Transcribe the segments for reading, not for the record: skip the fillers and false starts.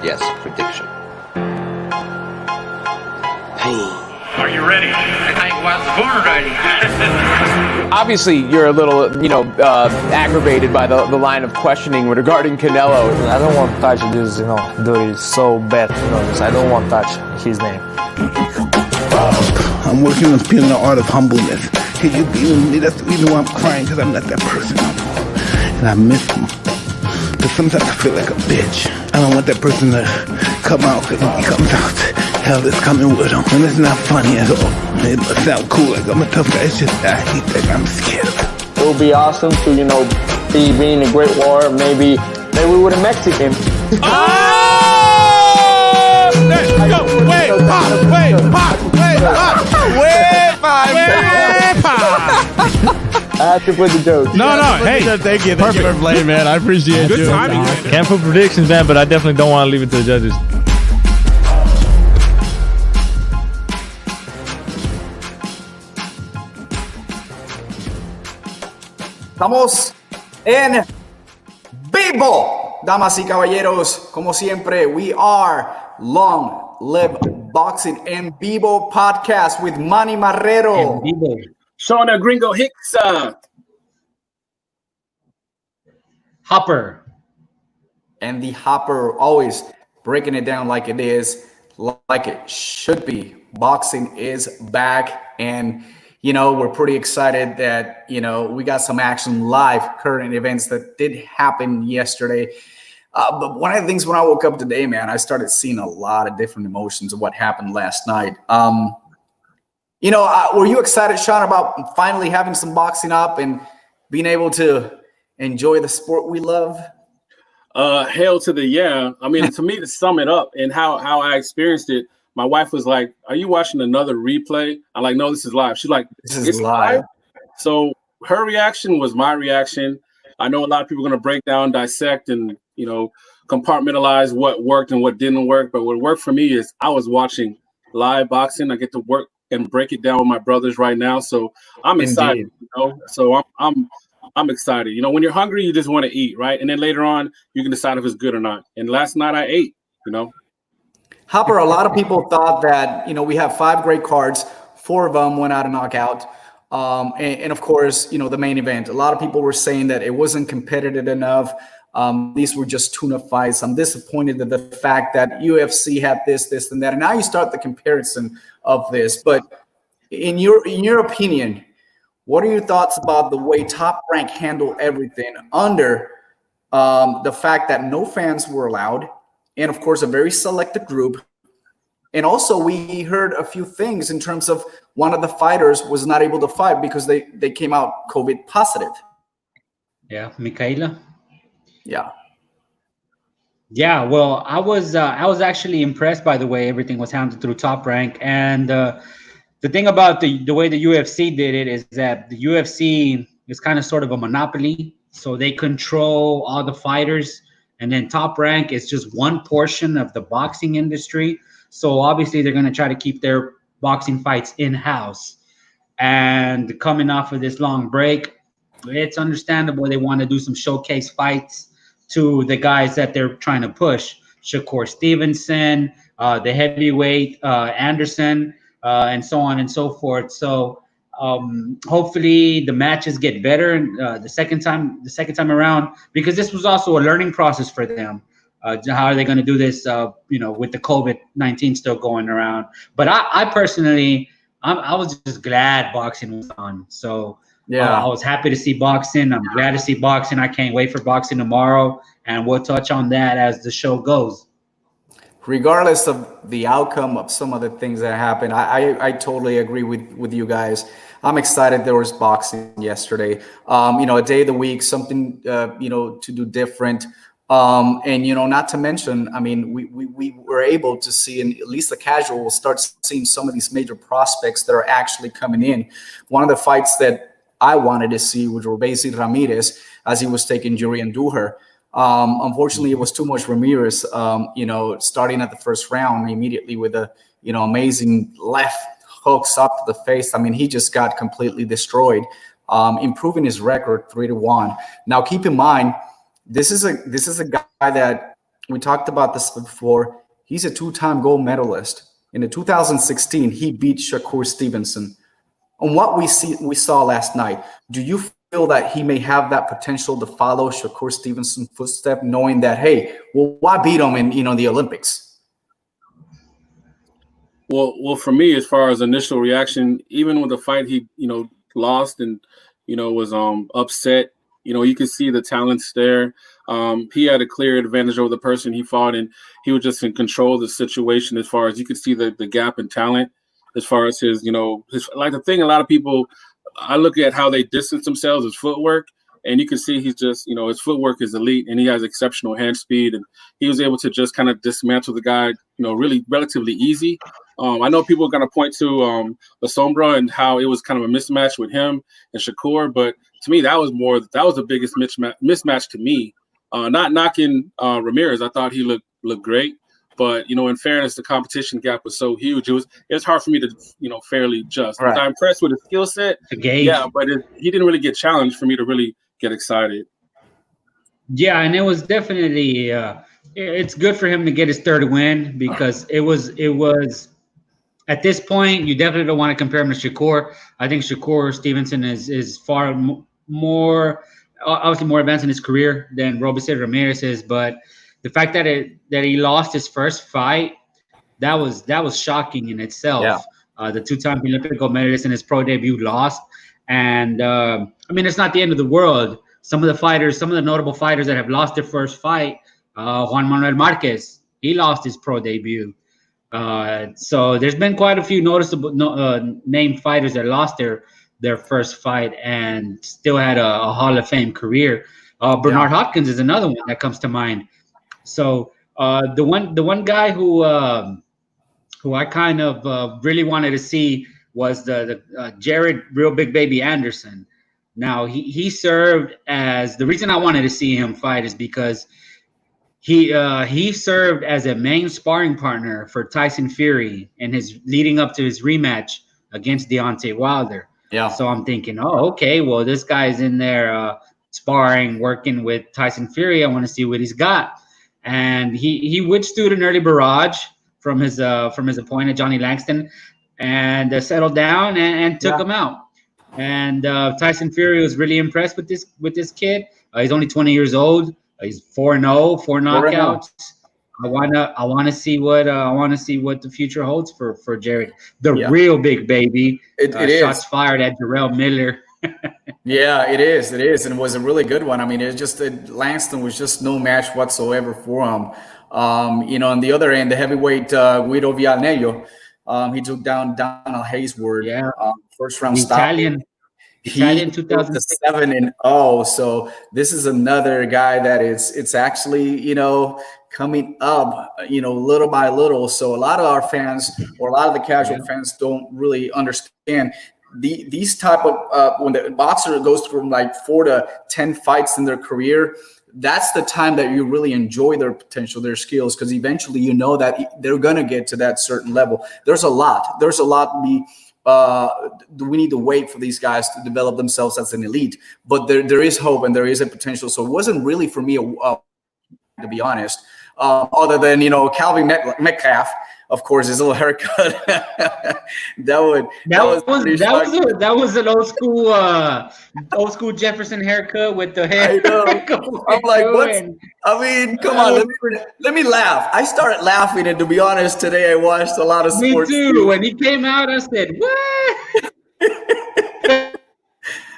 Yes, prediction. Are you ready? I think I was born ready. Obviously, you're a little, aggravated by the line of questioning regarding Canelo. I don't want to touch this, dude is so bad. I don't want to touch his name. I'm working on feeling the art of humbleness. Can you be with me? That's the reason why I'm crying, because I'm not that person no more. And I miss him. But sometimes I feel like a bitch. I don't want that person to come out, because when he comes out, hell is coming with him. And it's not funny at all. It must sound cool, like I'm a tough guy. It's just I hate that I'm scared. It would be awesome to, be being a great war. Maybe we would have Mexican. Let's go. Way pop. I have to put the joke. No, hey. Thank you for playing, man. I appreciate it. Good timing. Can't put predictions, man, but I definitely don't want to leave it to the judges. Estamos en vivo, damas y caballeros. Como siempre, we are Long Live Boxing EnVivo podcast with Manny Marrero. EnVivo. Shauna Gringo Hicks. Hopper. And the Hopper, always breaking it down like it is, like it should be. Boxing is back, and we're pretty excited that, we got some action live, current events that did happen yesterday. But one of the things when I woke up today, man, I started seeing a lot of different emotions of what happened last night. Were you excited, Sean, about finally having some boxing up and being able to enjoy the sport we love? Hell to the yeah. I mean, to me, to sum it up and how I experienced it, my wife was like, "Are you watching another replay?" I'm like, "No, this is live." She's like, "This is live." So her reaction was my reaction. I know a lot of people are going to break down, dissect, and compartmentalize what worked and what didn't work. But what worked for me is I was watching live boxing. I get to work and break it down with my brothers right now. So I'm excited. So I'm excited. When you're hungry, you just want to eat, right? And then later on, you can decide if it's good or not. And last night I ate. Hopper, a lot of people thought that, we have 5 great cards. 4 of them went out of knockout. And of course, the main event. A lot of people were saying that it wasn't competitive enough. These were just tune-up fights. I'm disappointed at the fact that UFC had this, and that. And now you start the comparison of this. But in your opinion, what are your thoughts about the way Top Rank handled everything under the fact that no fans were allowed, and of course a very selected group? And also we heard a few things in terms of one of the fighters was not able to fight because they came out COVID positive. Yeah, Michaela. Yeah. Yeah, well, I was actually impressed by the way everything was handled through Top Rank. And the thing about the way the UFC did it is that the UFC is kind of sort of a monopoly. So they control all the fighters. And then Top Rank is just one portion of the boxing industry. So obviously they're going to try to keep their boxing fights in-house. And coming off of this long break, it's understandable they want to do some showcase fights to the guys that they're trying to push. Shakur, Stevenson, the heavyweight, Anderson, and so on and so forth. So hopefully the matches get better the second time around, because this was also a learning process for them. How are they going to do this, with the COVID-19 still going around? But I personally, I was just glad boxing was on. So yeah, I was happy to see boxing. I'm glad to see boxing. I can't wait for boxing tomorrow, and we'll touch on that as the show goes. Regardless of the outcome of some of the things that happened, I totally agree with you guys. I'm excited there was boxing yesterday. A day of the week, something to do different. And not to mention, I mean, we were able to see, and at least the casual will start seeing some of these major prospects that are actually coming in. One of the fights that I wanted to see was Robesi Ramirez, as he was taking Jurian Duher. Unfortunately, it was too much Ramirez, starting at the first round immediately with a, amazing left hooks up to the face. I mean, he just got completely destroyed, improving his record 3-1. Now, keep in mind, this is a guy that we talked about this before. He's a 2-time gold medalist. In the 2016, he beat Shakur Stevenson. On what we saw last night, do you feel that he may have that potential to follow Shakur Stevenson's footstep, knowing that, hey, well, why beat him in the Olympics? Well, for me, as far as initial reaction, even with the fight he lost and was upset, you could see the talents there. He had a clear advantage over the person he fought, and he was just in control of the situation. As far as you could see the gap in talent, as far as his like the thing. A lot of people, I look at how they distance themselves, his footwork, and you can see he's just his footwork is elite, and he has exceptional hand speed, and he was able to just kind of dismantle the guy, really relatively easy. I know people are going to point to La Sombra and how it was kind of a mismatch with him and Shakur, but to me, that was the biggest mismatch to me. Not knocking Ramirez, I thought he looked great, but in fairness, the competition gap was so huge. It was hard for me to fairly judge. Right. I'm impressed with his skill set, yeah, but he didn't really get challenged for me to really get excited. Yeah, and it was definitely it's good for him to get his third win, because it was at this point, you definitely don't want to compare him to Shakur. I think Shakur Stevenson is far more, obviously more advanced in his career than Robeisy Ramirez is. But the fact that he lost his first fight, that was shocking in itself. Yeah. The 2-time Olympic gold medalist in his pro debut lost, and I mean, it's not the end of the world. Some of the notable fighters that have lost their first fight, Juan Manuel Marquez, he lost his pro debut. So there's been quite a few noticeable named fighters that lost their first fight and still had a Hall of Fame career. Bernard Hopkins is another one that comes to mind. So the one guy who I kind of really wanted to see was the Jared Real Big Baby Anderson. Now he served as, the reason I wanted to see him fight is because he served as a main sparring partner for Tyson Fury in his leading up to his rematch against Deontay Wilder. Yeah. So I'm thinking, oh, okay, well, this guy's in there sparring, working with Tyson Fury. I want to see what he's got. And he withstood an early barrage from his opponent, Johnny Langston, and settled down and took him out. And Tyson Fury was really impressed with this kid. He's only 20 years old. He's 4-0, 4 knockouts. I wanna see what the future holds for Jared, the real big baby. It shots is. fired at Jarrell Miller. Yeah, it is, and it was a really good one. I mean, it's just that Langston was just no match whatsoever for him. On the other end, the heavyweight Guido Vianello, he took down Donald Haysword. Yeah, first round Italian. stop. Italian 2006. 7-0. So this is another guy that it's actually coming up little by little. So a lot of our fans, or a lot of the casual fans, don't really understand these type of when the boxer goes from like 4 to 10 fights in their career. That's the time that you really enjoy their potential, their skills, because eventually that they're gonna get to that certain level. There's a lot we need to wait for these guys to develop themselves as an elite, but there is hope and there is a potential. So it wasn't really for me, to be honest, other than Calvin Metcalf, of course, his little haircut. that was an old school Jefferson haircut with the hair. I know. I'm like, come on, let me laugh. I started laughing, and to be honest, today I watched a lot of sports. Me too. When he came out, I said, "What?"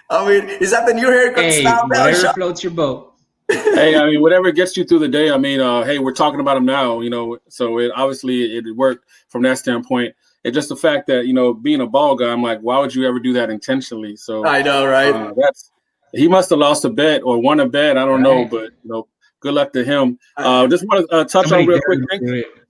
I mean, is that the new haircut style now? Whatever floats your boat. Hey, I mean, whatever gets you through the day. I mean, hey, we're talking about him now, so it obviously worked from that standpoint. It's just the fact that, being a ball guy, I'm like, why would you ever do that intentionally? So I know, right? He must have lost a bet or won a bet. I don't know, but good luck to him. Just want to touch on real quick.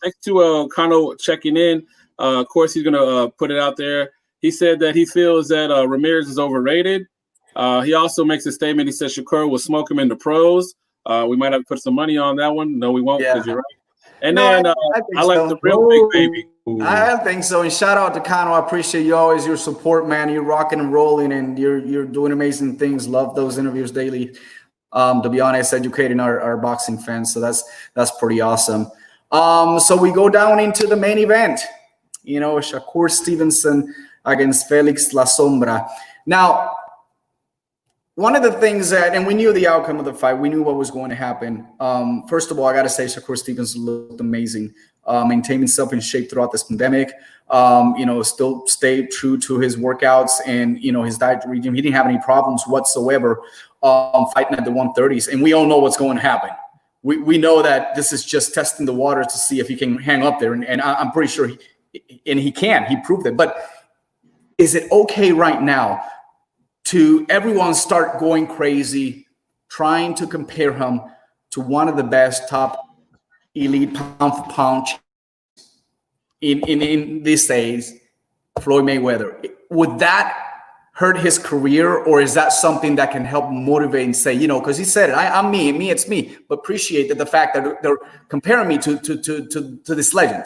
Thanks to Kano checking in. Of course, he's gonna put it out there. He said that he feels that Ramirez is overrated. He also makes a statement. He says Shakur will smoke him in the pros. We might have to put some money on that one. No, we won't, because you're right. And then I like the real big baby. I think so. And shout out to Kano. I appreciate you always, your support, man. You're rocking and rolling, and you're doing amazing things. Love those interviews daily. to be honest, educating our boxing fans. So that's pretty awesome. So we go down into the main event, Shakur Stevenson against Felix La Sombra. Now, one of the things and we knew the outcome of the fight, we knew what was going to happen. First of all, I got to say, Shakur Stevenson looked amazing, maintained himself in shape throughout this pandemic. Still stayed true to his workouts and, his diet regime. He didn't have any problems whatsoever fighting at the 130s. And we all know what's going to happen. We know that this is just testing the water to see if he can hang up there. And I'm pretty sure he can. He proved it. But is it okay right now to everyone start going crazy, trying to compare him to one of the best top elite pound for pound in these days, Floyd Mayweather? Would that hurt his career, or is that something that can help motivate and say, because he said it, I'm me, it's me, but appreciate the fact that they're comparing me to this legend?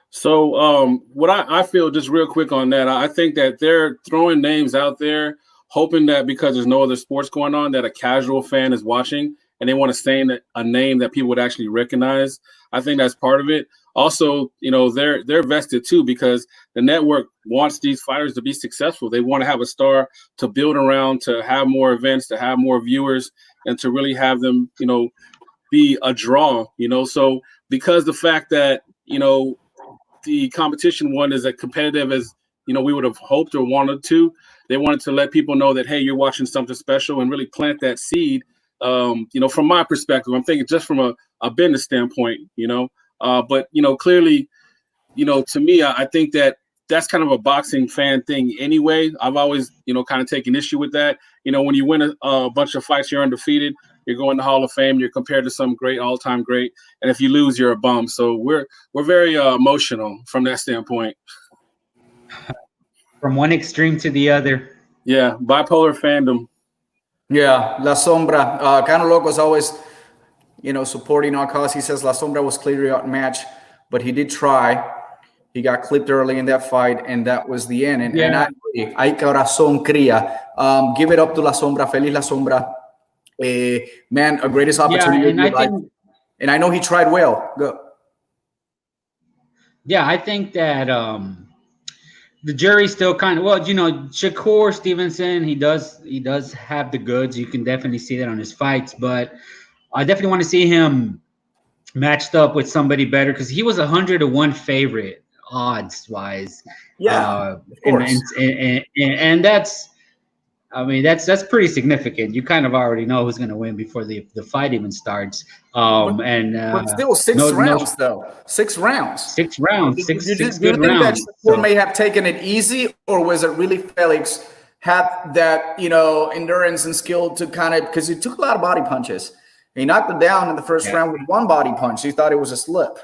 So what I feel, just real quick on that, I think that they're throwing names out there, hoping that because there's no other sports going on, that a casual fan is watching and they want to say a name that people would actually recognize. I think that's part of it. Also, they're vested too, because the network wants these fighters to be successful. They want to have a star to build around, to have more events, to have more viewers, and to really have them, be a draw. So because the fact that the competition one is as competitive as we would have hoped or wanted to, they wanted to let people know that, hey, you're watching something special, and really plant that seed. From my perspective, I'm thinking just from a business standpoint, but clearly, to me, I think that that's kind of a boxing fan thing anyway. I've always, kind of taken issue with that. When you win a bunch of fights, you're undefeated, you're going to Hall of Fame, you're compared to some great all-time great, and if you lose, you're a bum. So we're very emotional from that standpoint. From one extreme to the other. Yeah, bipolar fandom. Yeah, La Sombra. Cano Loco's always, supporting our cause. He says La Sombra was clearly outmatched, but he did try. He got clipped early in that fight, and that was the end. And I agree. Ay corazón cría. Give it up to La Sombra. Feliz La Sombra. Man, a greatest opportunity. Yeah, and I know he tried well. Go. Yeah, I think that the jury's still kind of, Shakur Stevenson, he does have the goods. You can definitely see that on his fights, but I definitely want to see him matched up with somebody better, because he was 100-1 favorite odds wise. Yeah, of course. And that's, that's pretty significant. You kind of already know who's going to win before the fight even starts. But still 6 rounds, though. 6 rounds. 6 rounds. Six do you good think rounds. that Shakur may have taken it easy, or was it really Felix had that, endurance and skill to kind of, because he took a lot of body punches. He knocked it down in the first round with 1 body punch. He thought it was a slip.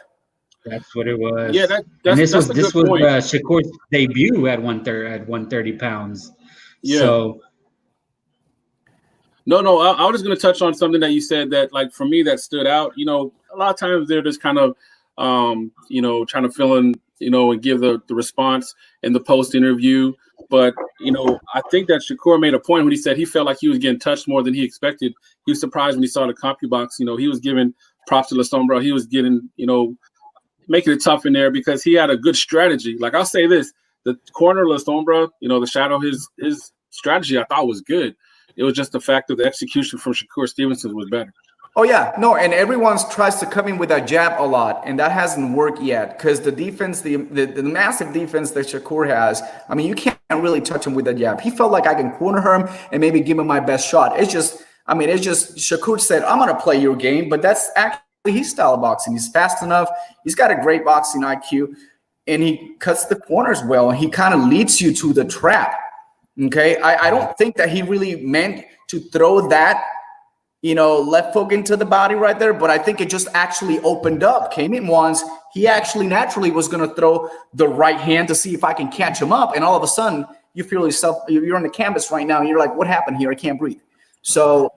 That's what it was. Yeah, this was Shakur's debut at 130 pounds. Yeah. So. No, I was just going to touch on something that you said that, like, for me, that stood out. A lot of times they're just kind of, trying to fill in, and give the response in the post interview. But, I think that Shakur made a point when he said he felt like he was getting touched more than he expected. He was surprised when he saw the CompuBox. He was giving props to La Sombra. He was getting, making it tough in there because he had a good strategy. Like, I'll say this, the corner La Sombra, the shadow, his strategy I thought was good. It was just the fact that the execution from Shakur Stevenson was better. Oh, yeah. No, and everyone tries to come in with a jab a lot, and that hasn't worked yet because the defense, the massive defense that Shakur has, you can't really touch him with a jab. He felt like I can corner him and maybe give him my best shot. It's just Shakur said, I'm going to play your game, but that's actually his style of boxing. He's fast enough. He's got a great boxing IQ, and he cuts the corners well, and he kind of leads you to the trap. Okay, I don't think that he really meant to throw that, left hook into the body right there, but I think it just actually opened up, came in once. He actually naturally was going to throw the right hand to see if I can catch him up, and all of a sudden you feel yourself, you're on the canvas right now, and you're like, what happened here? I can't breathe. So.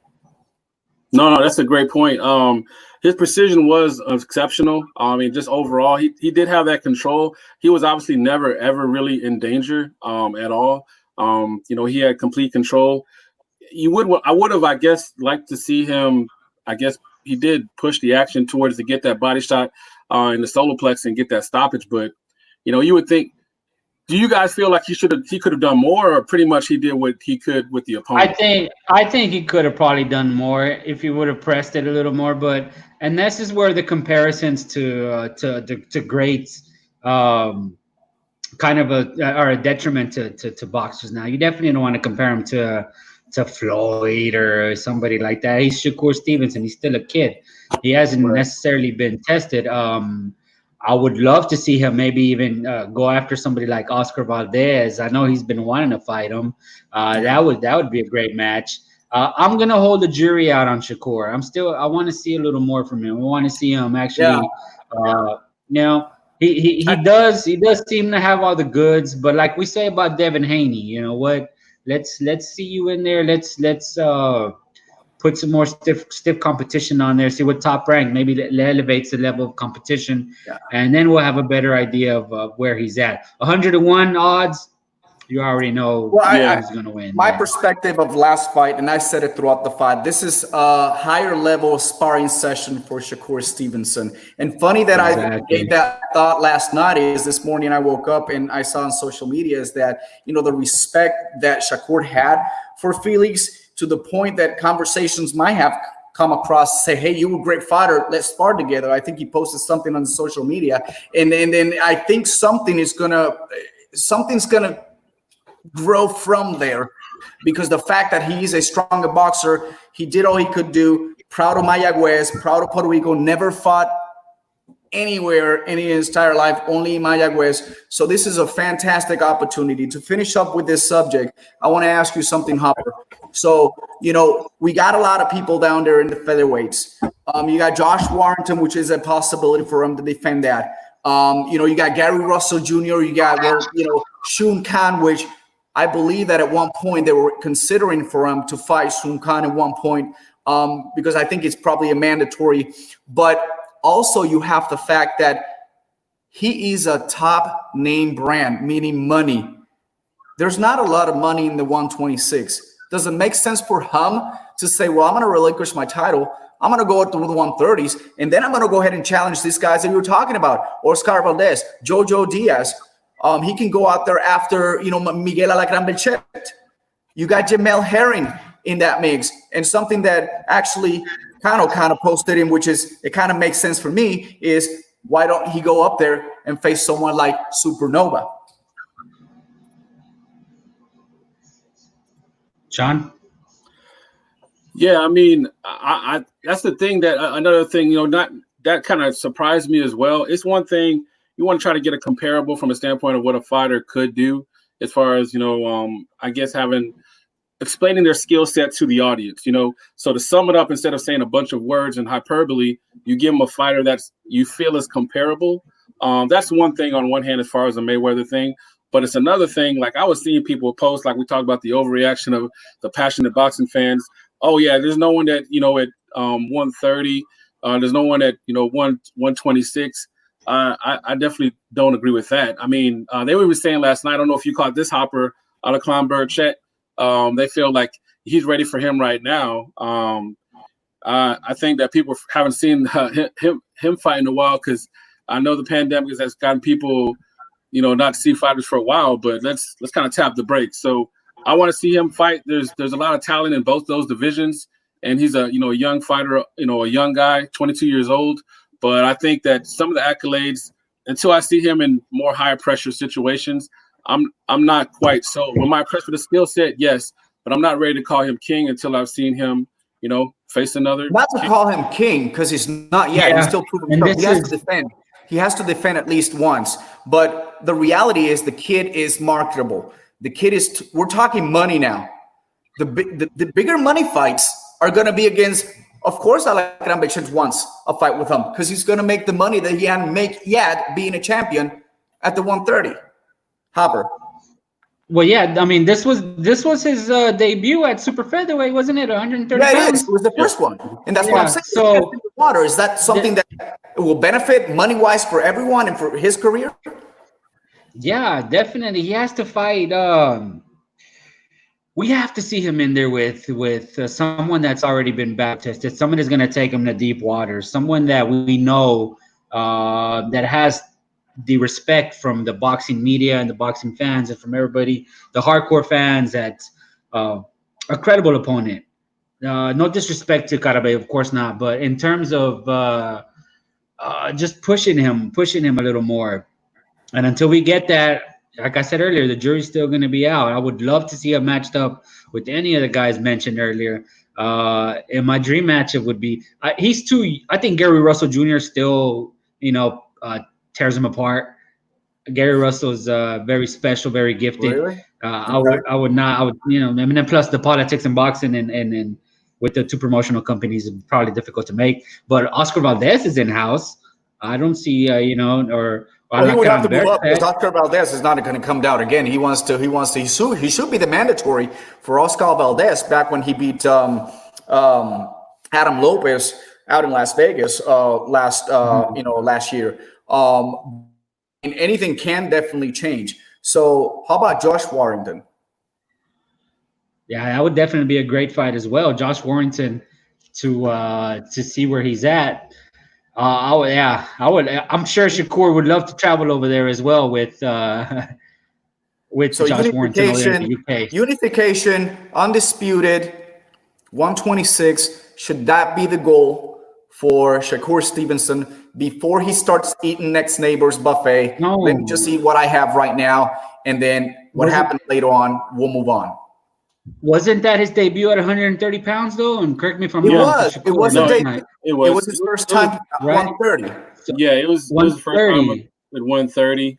No, that's a great point. His precision was exceptional. Just overall, he did have that control. He was obviously never, ever really in danger at all. He had complete control. I would have, I guess, liked to see him. I guess he did push the action towards to get that body shot in the solar plex and get that stoppage. But you would think. Do you guys feel like he could have done more, or pretty much he did what he could with the opponent? I think he could have probably done more if he would have pressed it a little more. And this is where the comparisons to greats kind of are a detriment to boxers. Now you definitely don't want to compare him to Floyd or somebody like that. He's Shakur Stevenson. He's still a kid. He hasn't necessarily been tested. I would love to see him maybe even go after somebody like Oscar Valdez. I know he's been wanting to fight him. That would be a great match. I'm gonna hold the jury out on Shakur. I want to see a little more from him. I want to see him actually. He does seem to have all the goods, but like we say about Devin Haney, you know what? Let's see you in there. Let's put some more stiff competition on there. See what Top Rank maybe elevates the level of competition, and then we'll have a better idea of where he's at. 101 odds. You already know who's going to win. My perspective of last fight, and I said it throughout the fight, this is a higher level sparring session for Shakur Stevenson. And funny that I gave that thought last night is this morning I woke up and I saw on social media is that, the respect that Shakur had for Felix, to the point that conversations might have come across, say, hey, you were a great fighter, let's spar together. I think he posted something on social media. And then I think something's gonna grow from there, because the fact that he's a stronger boxer, he did all he could do. Proud of Mayagüez, proud of Puerto Rico, never fought anywhere in his entire life, only in Mayagüez. So this is a fantastic opportunity. To finish up with this subject, I want to ask you something, Hopper. So, we got a lot of people down there in the featherweights. You got Josh Warrington, which is a possibility for him to defend that. You got Gary Russell Jr., you got, Shun Khan, which I believe that at one point they were considering for him to fight Shun Khan at one point, because I think it's probably a mandatory. But also you have the fact that he is a top name brand, meaning money. There's not a lot of money in the 126. Does it make sense for him to say, well, I'm going to relinquish my title, I'm going to go through the 130s, and then I'm going to go ahead and challenge these guys that you were talking about, Oscar Valdez, Jojo Diaz. He can go out there after, Miguel Alacrán Belchet. You got Jamel Herring in that mix. And something that actually kind of posted in, which is, it kind of makes sense for me, is why don't he go up there and face someone like Supernova? John? Yeah, I mean, I that's the thing that another thing, not that kind of surprised me as well. It's one thing you want to try to get a comparable from a standpoint of what a fighter could do, as far as I guess explaining their skill set to the audience. So to sum it up, instead of saying a bunch of words and hyperbole, you give them a fighter that's you feel is comparable. That's one thing on one hand as far as the Mayweather thing. But it's another thing, like I was seeing people post, like we talked about the overreaction of the passionate boxing fans. Oh, yeah, there's no one that, at 130. There's no one at, 126. I definitely don't agree with that. I mean, they were saying last night, I don't know if you caught this, Hopper, Alacrán Belchet. They feel like he's ready for him right now. I think that people haven't seen him fight in a while, because I know the pandemic has gotten people – not to see fighters for a while, but let's kind of tap the brakes. So I want to see him fight. There's a lot of talent in both those divisions, and he's a young fighter, a young guy, 22 years old. But I think that some of the accolades, until I see him in more higher pressure situations, I'm not quite so. Am I impressed with the skill set? Yes, but I'm not ready to call him king until I've seen him, face another. Not to call him king, because he's not yet. Yeah. He's still proving he has to defend. He has to defend at least once. But the reality is the kid is marketable. The kid is, we're talking money now. The bigger money fights are going to be against, of course, Alacrán Belchet wants a fight with him, because he's going to make the money that he hadn't made yet being a champion at the 130. Hopper. Well, yeah, I mean, this was his debut at super featherweight, wasn't it? 130 Yeah, pounds? it was the first one. And that's what I'm saying. So, water, is that something that will benefit money-wise for everyone and for his career? Yeah, definitely. He has to fight we have to see him in there with someone that's already been battle tested, someone that's going to take him to deep water, someone that we know that has the respect from the boxing media and the boxing fans and from everybody, the hardcore fans, that a credible opponent. No disrespect to Karabe, of course not, but in terms of just pushing him a little more. And until we get that, like I said earlier, the jury's still going to be out. I would love to see him matched up with any of the guys mentioned earlier. And my dream matchup would be he's too. I think Gary Russell Jr. still, tears him apart. Gary Russell's very special, very gifted. Really? I would not. And then plus the politics in boxing and with the two promotional companies, it's probably difficult to make. But Oscar Valdez is in house. I don't see, Well, he would have to move up because Oscar Valdez is not going to come down again. He should be the mandatory for Oscar Valdez back when he beat Adam Lopez out in Las Vegas last year. And anything can definitely change. So how about Josh Warrington? Yeah, that would definitely be a great fight as well. Josh Warrington to see where he's at. I would. I'm sure Shakur would love to travel over there as well with Josh Warrington over there in the UK. Unification, undisputed, 126. Should that be the goal for Shakur Stevenson before he starts eating next neighbor's buffet? No. Let me just eat what I have right now, and then what happens later on, we'll move on. Wasn't that his debut at 130 pounds though? And correct me if I'm wrong. It was a debut. It was his first time at 130. Yeah, it was his first time at 130.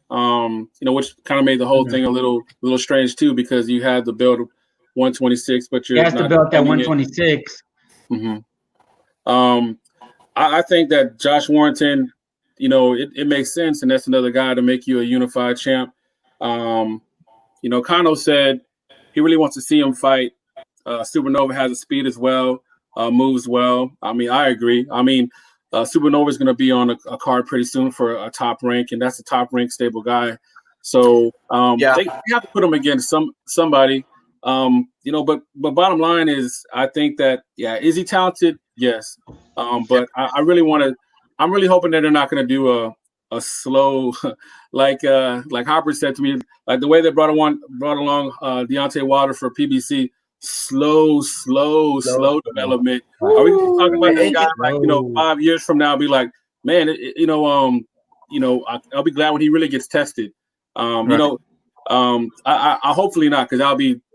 Which kind of made the whole thing a little strange too, because you had the belt of 126, but you're not the belt at 126. I think that Josh Warrington, it makes sense, and that's another guy to make you a unified champ. Kano said he really wants to see him fight. Supernova has the speed as well, moves well. I mean, I agree. I mean, Supernova is going to be on a card pretty soon for a top rank, and that's a top rank stable guy. So they have to put him against somebody. But bottom line is, I think that is he talented? Yes. But I really want to. I'm really hoping that they're not going to do a slow, like Hopper said to me, like the way they brought along Deontay Wilder for PBC, slow development. Are we talking about this guy 5 years from now? Be like, man, I'll be glad when he really gets tested. I hopefully not, because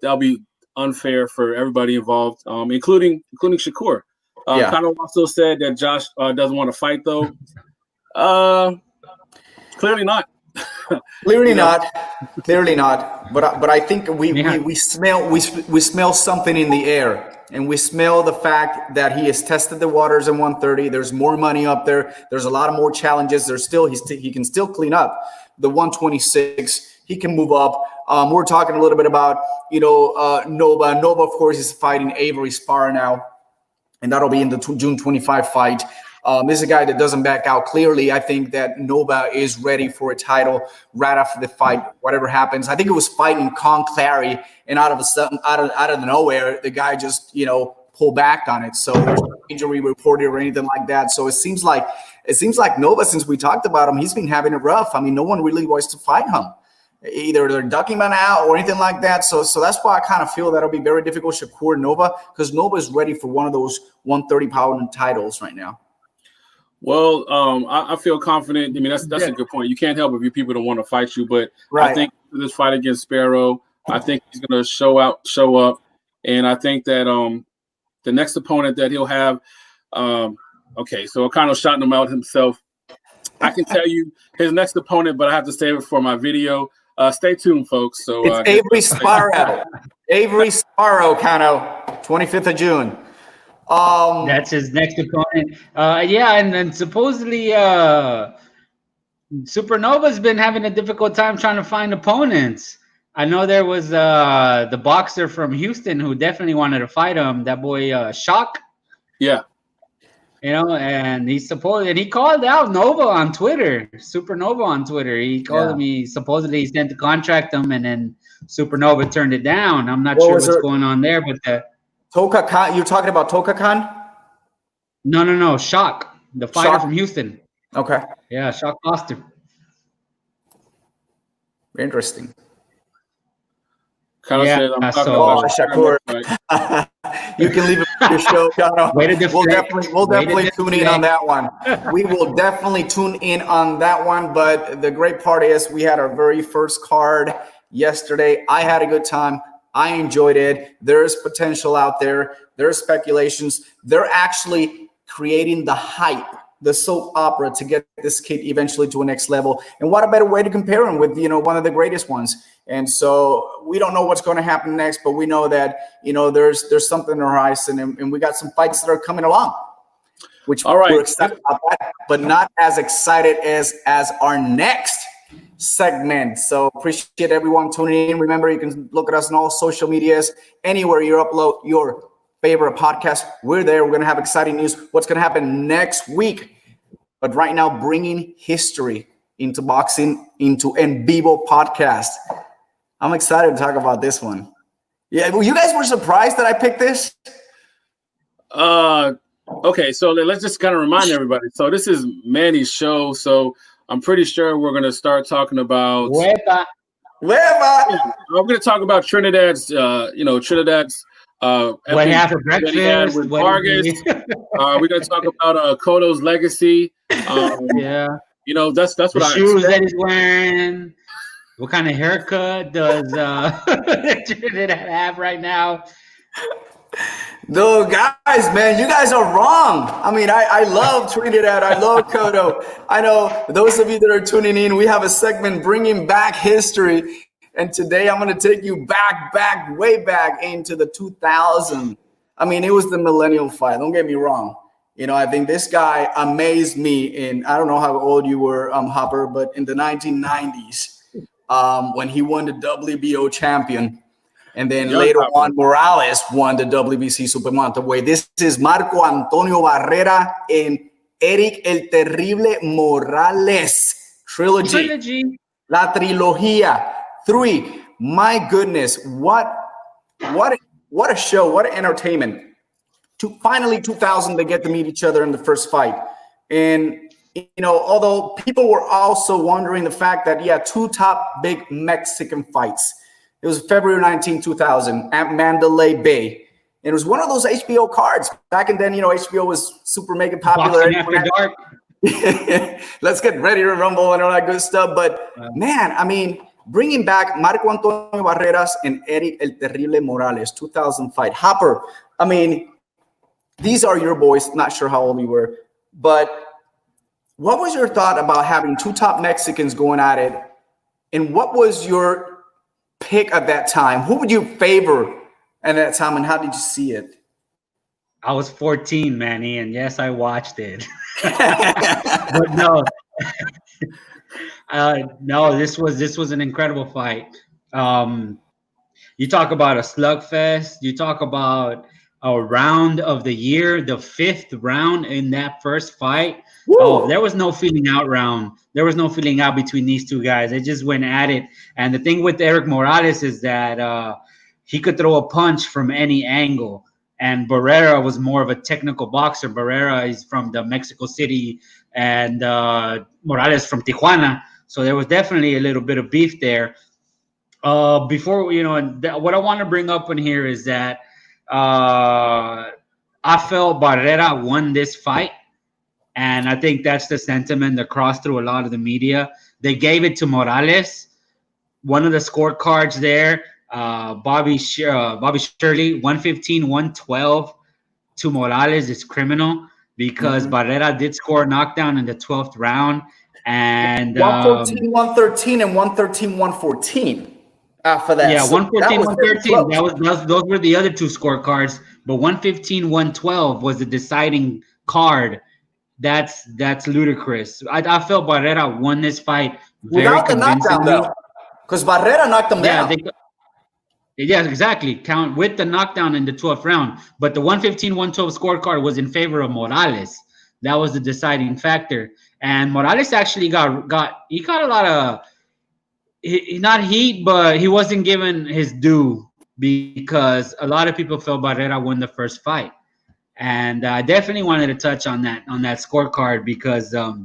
that'll be unfair for everybody involved, including Shakur. Kind of also said that Josh doesn't want to fight though. Clearly not. Clearly not. But I think we smell something in the air, and we smell the fact that he has tested the waters in 130. There's more money up there. There's a lot of more challenges. He can still clean up the 126. He can move up. We're talking a little bit about Nova. Nova, of course, is fighting Avery Sparrow now, and that'll be in the June 25 fight. This is a guy that doesn't back out. Clearly, I think that Nova is ready for a title right after the fight, whatever happens. I think it was fighting Con Clary, and out of nowhere, the guy just pulled back on it. So there's no injury reported or anything like that. So it seems like Nova, since we talked about him, he's been having it rough. I mean, no one really wants to fight him. Either they're ducking him out or anything like that. So that's why I kind of feel that'll be very difficult, Shakur Nova, because Nova is ready for one of those 130-pound titles right now. Well, I feel confident. I mean, that's a good point. You can't help if people don't want to fight you, but I think this fight against Sparrow, I think he's going to show up, and I think that the next opponent that he'll have, so I kind of shouting him out himself. I can tell you his next opponent, but I have to save it for my video. Stay tuned, folks. So it's Avery Sparrow. Avery Sparrow, Kano, 25th of June. That's his next opponent. And then supposedly Supernova's been having a difficult time trying to find opponents. I know there was the boxer from Houston who definitely wanted to fight him. That boy Shock. Yeah. And he called out Nova on Twitter, Supernova on Twitter. He called me, supposedly he sent to contract him, and then Supernova turned it down. I'm not sure what's going on there, but Toka Khan, you're talking about Toka Khan? No, Shock, the fighter from Houston. Okay. Yeah, Shock Foster. Interesting. Shakur. You can leave it for your show. We'll definitely tune in on that one. We will definitely tune in on that one. But the great part is we had our very first card yesterday. I had a good time. I enjoyed it. There's potential out there. There's speculations. They're actually creating the hype, the soap opera, to get this kid eventually to a next level. And what a better way to compare him with, one of the greatest ones. And so we don't know what's going to happen next, but we know that, there's something on the horizon, and we got some fights that are coming along, which we're excited about that, but not as excited as our next segment. So appreciate everyone tuning in. Remember, you can look at us on all social medias, anywhere you upload your favorite podcast. We're there. We're going to have exciting news. What's going to happen next week? But right now, bringing history into boxing, into EnVivo podcast. I'm excited to talk about this one. Yeah, well, you guys were surprised that I picked this? Okay, so let's just kind of remind everybody. So this is Manny's show, so I'm pretty sure we're going to start talking about... Hueva. I'm going to talk about Trinidad's, Trinidad's... what happened for breakfast with Vargas. We're going to talk about Cotto's legacy. That's what the shoes that he's wearing. What kind of haircut does Trinidad have right now? No, guys, man, you guys are wrong. I mean, I love Trinidad. I love Cotto. I know those of you that are tuning in, we have a segment bringing back history. And today I'm going to take you way back into the 2000s. I mean, it was the millennial fight. Don't get me wrong. I think this guy amazed me in, I don't know how old you were, Hopper, but in the 1990s, when he won the WBO champion. And then later on, Morales won the WBC Super Welterweight. This is Marco Antonio Barrera and Erik El Terrible Morales. Trilogy. La Trilogía. 3. My goodness, what a show, what an entertainment. Finally 2000, they get to meet each other in the first fight. And although people were also wondering the fact that 2 top big Mexican fights. It was February 19, 2000 at Mandalay Bay. And it was one of those HBO cards. Back in then, HBO was super mega popular. After dark. Let's get ready to rumble and all that good stuff. But man, I mean, bringing back Marco Antonio Barreras and Erik El Terrible Morales, 2000 fight. Hopper, I mean, these are your boys. Not sure how old you were. But what was your thought about having 2 top Mexicans going at it? And what was your pick at that time? Who would you favor at that time, and how did you see it? I was 14, Manny, and yes, I watched it. But no. No, this was an incredible fight. You talk about a slugfest. You talk about a round of the year, the 5th round in that first fight. Woo! Oh, there was no feeling out round. There was no feeling out between these 2 guys. They just went at it. And the thing with Erik Morales is that he could throw a punch from any angle. And Barrera was more of a technical boxer. Barrera is from the Mexico City, and Morales from Tijuana. So there was definitely a little bit of beef there. Before, what I want to bring up in here is that I felt Barrera won this fight. And I think that's the sentiment that crossed through a lot of the media. They gave it to Morales. One of the scorecards there, Bobby Shirley, 115-112 to Morales is criminal because Barrera did score a knockdown in the 12th round. And 114-113 and 113-114 after that. Yeah, 114-113. Those were the other 2 scorecards. But 115-112 was the deciding card. That's ludicrous. I felt Barrera won this fight without the knockdown, though, because Barrera knocked him down. Yeah, exactly. Count with the knockdown in the 12th round. But the 115-112 scorecard was in favor of Morales. that was the deciding factor. And Morales actually got a lot of not heat, but he wasn't given his due because a lot of people felt Barrera won the first fight. And I definitely wanted to touch on that scorecard because that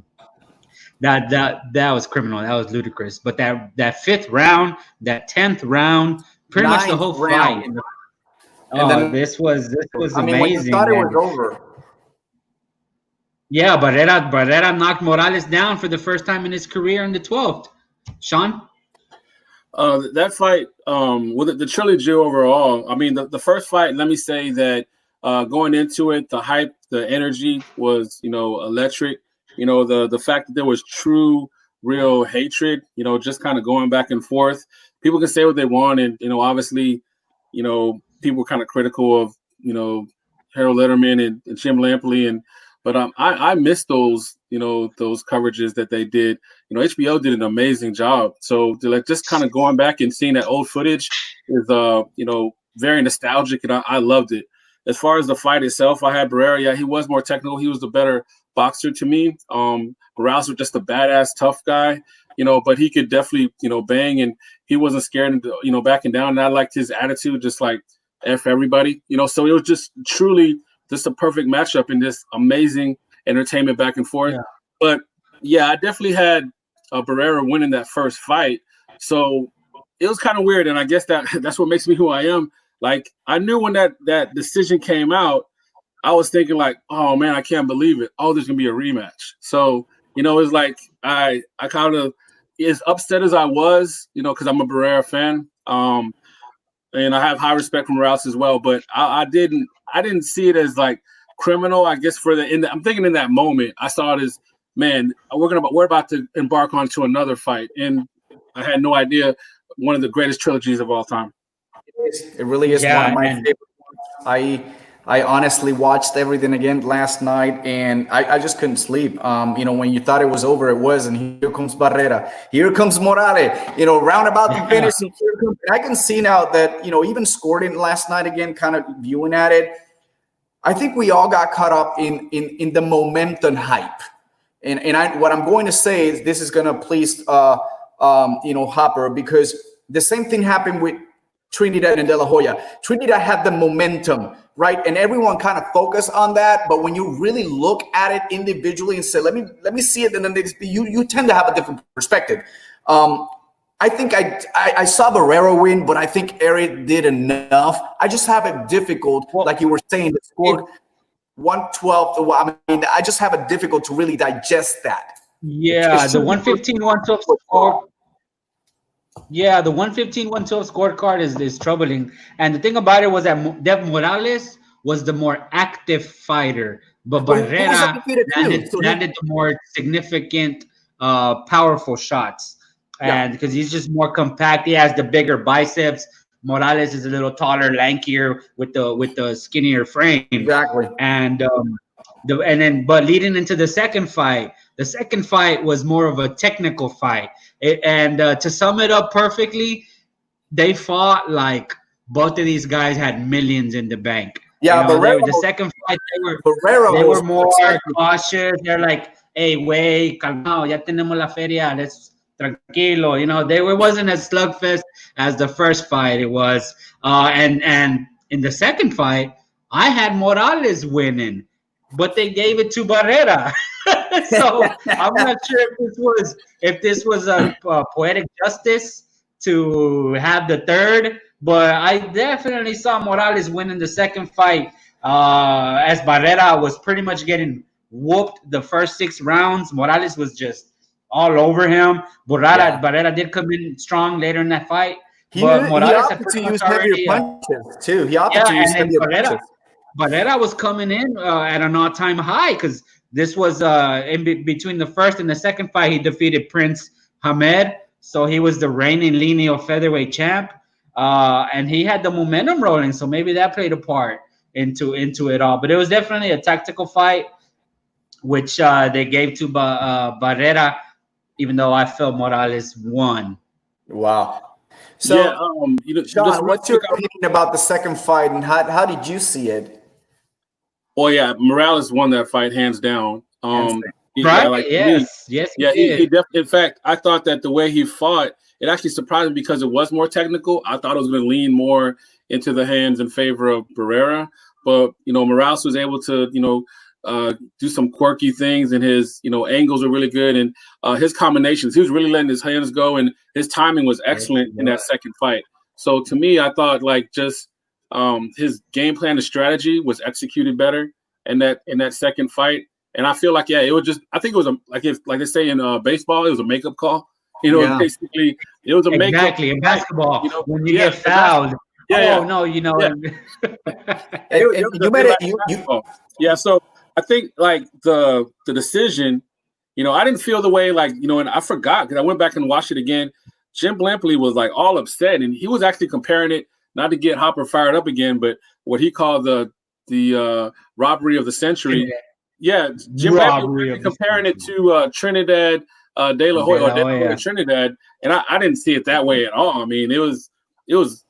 was criminal. That was ludicrous. But that fifth round, that 10th round, pretty much the whole fight. And then this was amazing. When you thought it was over. Yeah, Barrera knocked Morales down for the first time in his career in the 12th. Sean? That fight, with the trilogy overall, I mean, the first fight, let me say that going into it, the hype, the energy was, electric. The fact that there was true, real hatred, just kind of going back and forth. People can say what they want. And, obviously, people were kind of critical of, Harold Letterman and Jim Lampley. But I miss those, those coverages that they did. HBO did an amazing job. So just kind of going back and seeing that old footage is, very nostalgic, and I loved it. As far as the fight itself, I had Barrera. Yeah, he was more technical. He was the better boxer to me. Morales was just a badass, tough guy, but he could definitely, bang, and he wasn't scared of, backing down. And I liked his attitude, just like F everybody, so it was just truly just a perfect matchup in this amazing entertainment back and forth. Yeah. But yeah, I definitely had Barrera winning that first fight. So it was kind of weird. And I guess that's what makes me who I am. Like, I knew when that decision came out, I was thinking like, oh man, I can't believe it. Oh, there's gonna be a rematch. So, it's like I kind of, as upset as I was, because I'm a Barrera fan. And I have high respect for Morales as well, but I didn't see it as like criminal. I guess I'm thinking in that moment, I saw it as, man, we're about to embark onto another fight, and I had no idea one of the greatest trilogies of all time. It really is one of my favorite ones. I honestly watched everything again last night, and I just couldn't sleep. When you thought it was over, it was, and here comes Barrera, here comes Morales, round about the finish. And I can see now that, even scored it last night again, kind of viewing at it. I think we all got caught up in the momentum hype. And what I'm going to say is this is going to please, Hopper, because the same thing happened with Trinidad and De La Hoya. Trinidad had the momentum, right? And everyone kind of focused on that. But when you really look at it individually and say, let me see it, and then you tend to have a different perspective. I think I saw Barrera win, but I think Erik did enough. I just have it difficult, like you were saying, the score 112. I mean, I just have it difficult to really digest that. Yeah, the 115, 112 score. Yeah, the 115, 112 scorecard is troubling. And the thing about it was that Dev Morales was the more active fighter, but Barrera landed the more significant, powerful shots. And because he's just more compact, he has the bigger biceps. Morales is a little taller, lankier with the skinnier frame. Exactly. And but leading into the second fight was more of a technical fight. To sum it up perfectly, they fought like both of these guys had millions in the bank. Yeah, the second fight they were more cautious. They're like, hey, wey, calmao, ya tenemos la feria, let's tranquilo. It wasn't as slugfest as the first fight. It was, and in the second fight, I had Morales winning, but they gave it to Barrera. So I'm not sure if this was a poetic justice to have the third, but I definitely saw Morales winning the second fight, as Barrera was pretty much getting whooped the first 6 rounds. Morales was just all over him. Barrera did come in strong later in that fight. But Morales opted to use heavier punches too. He opted to use heavier punches. Barrera was coming in at an all-time high because this was in between the first and the second fight. He defeated Prince Hamed, so he was the reigning lineal featherweight champ, and he had the momentum rolling. So maybe that played a part into it all. But it was definitely a tactical fight, which they gave to Barrera, even though I felt Morales won. Wow. So, Sean, what's your opinion about the second fight, and how did you see it? Well, yeah, Morales won that fight hands down. Right? Like yes. he did. definitely. In fact, I thought that the way he fought, it actually surprised me because it was more technical. I thought it was going to lean more into the hands in favor of Barrera, but Morales was able to do some quirky things, and his angles are really good, and his combinations. He was really letting his hands go, and his timing was excellent in that second fight. So to me, I thought just his game plan and strategy was executed better in that second fight. And I feel like it was just, I think it was like they say in baseball, it was a makeup call. Basically it was a makeup. Exactly, in basketball, when you get fouled. No, you made it. Yeah, so I think the decision, I didn't feel the way and I forgot because I went back and watched it again. Jim Blampley was all upset, and he was actually comparing it, not to get Hopper fired up again, but what he called the robbery of the century. Yeah, Jim Blampley was comparing it to Trinidad De La Hoya, Trinidad, and I didn't see it that way at all. I mean, it was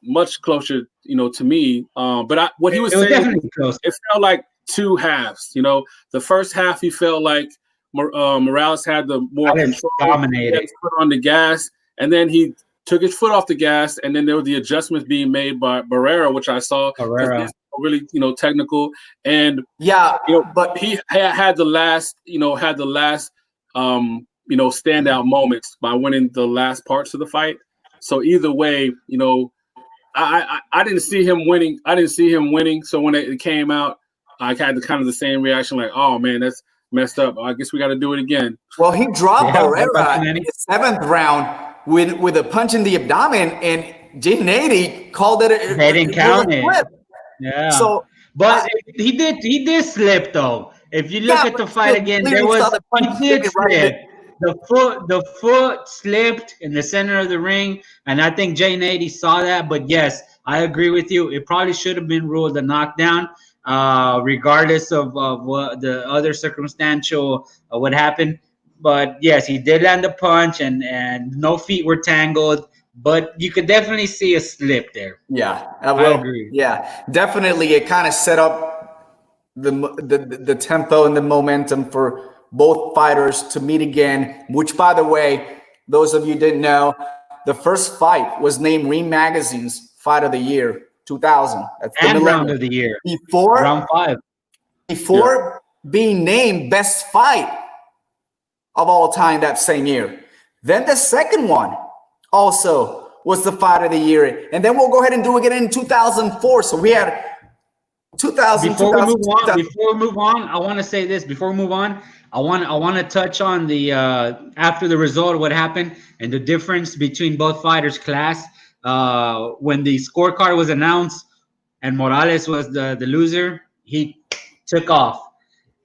much closer, to me. But what he was saying, it felt like two halves. The first half he felt like Morales had the more control, dominated, his foot on the gas, and then he took his foot off the gas, and then there were the adjustments being made by Barrera, which I saw. Really, technical, and but he had the last, standout moments by winning the last parts of the fight. So either way, I didn't see him winning. So when it came out, I had the same reaction, like, oh man, that's messed up. I guess we got to do it again. Well, he dropped Barrera in the 7th round with a punch in the abdomen, and J80 called it. They didn't count it. Flip. Yeah. So, but he did slip though. If you look at the fight again, he did slip. The foot slipped in the center of the ring, and I think J80 saw that. But yes, I agree with you. It probably should have been ruled a knockdown, regardless of what the other circumstantial what happened. But yes, he did land a punch, and no feet were tangled. But you could definitely see a slip there. Yeah, I agree. Yeah, definitely. It kind of set up the tempo and the momentum for both fighters to meet again. Which, by the way, those of you didn't know, the first fight was named Ring Magazine's Fight of the Year 2000. That's the round of the year before round 5. Before being named best fight of all time that same year. Then the second one also was the Fight of the Year. And then we'll go ahead and do it again in 2004. So we had 2000. Before we move on, I want to say this. Before we move on, I want to touch on the after the result, what happened, and the difference between both fighters' class. When the scorecard was announced and Morales was the loser, he took off.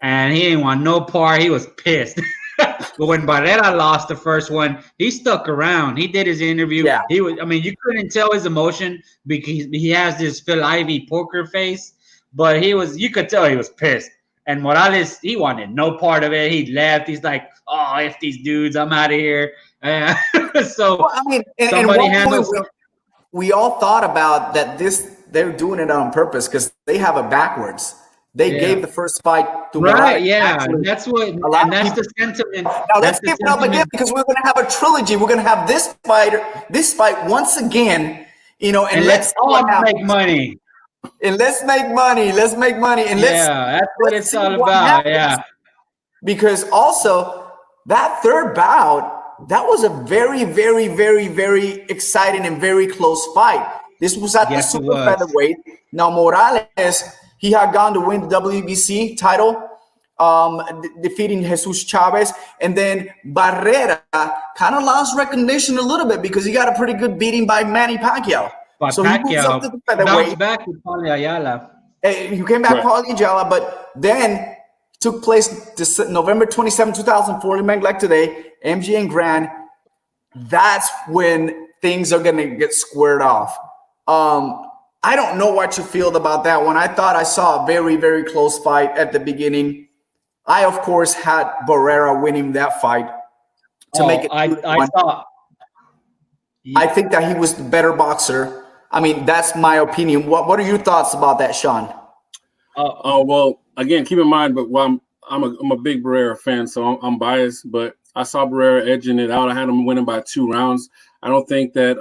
And he didn't want no part. He was pissed. But when Barrera lost the first one, he stuck around. He did his interview. Yeah. You couldn't tell his emotion because he has this Phil Ivey poker face, but you could tell he was pissed. And Morales, he wanted no part of it. He left. He's like, oh, F these dudes, I'm out of here. We all thought about that they're doing it on purpose because they have it backwards. They gave the first fight to Morales. Right, yeah. Actually, that's the sentiment. Now let's give it up again because we're going to have a trilogy. We're going to have this fight once again, and let's all make money. And let's make money. Let's make money. And that's what it's all about. Happens. Yeah. Because also that third bout, that was a very, very, very, very exciting and very close fight. This was at the super featherweight. Now Morales, he had gone to win the WBC title, defeating Jesus Chavez. And then Barrera kind of lost recognition a little bit because he got a pretty good beating by Manny Pacquiao. So he moves up to the featherweight. Back with Paulie Ayala. You came back, Paulie Ayala, but then took place November 27, 2004, like today, MGM Grand. That's when things are going to get squared off. I don't know what you feel about that one. I thought I saw a very, very close fight at the beginning. I, of course, had Barrera winning that fight to make it. I think that he was the better boxer. I mean, that's my opinion. What are your thoughts about that, Sean? Well, again, keep in mind, but I'm a big Barrera fan, so I'm biased, but I saw Barrera edging it out. I had him winning by 2 rounds. I don't think that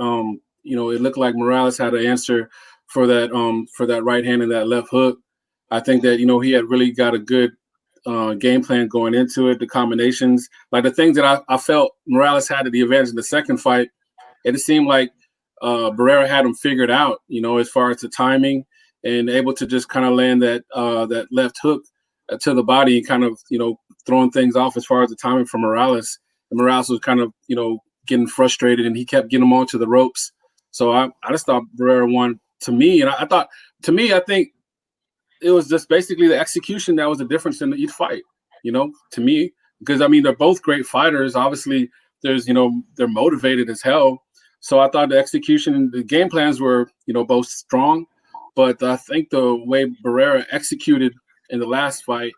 it looked like Morales had an answer for that right hand and that left hook. I think that he had really got a good game plan going into it. The combinations, like the things that I felt Morales had the advantage in the second fight, it seemed like Barrera had him figured out. As far as the timing and able to just kind of land that left hook to the body and kind of throwing things off as far as the timing for Morales. And Morales was kind of getting frustrated, and he kept getting him onto the ropes. So I just thought Barrera won to me, and I think it was just basically the execution that was the difference in each fight. To me, because they're both great fighters. Obviously, there's they're motivated as hell. So I thought the execution and the game plans were both strong, but I think the way Barrera executed in the last fight,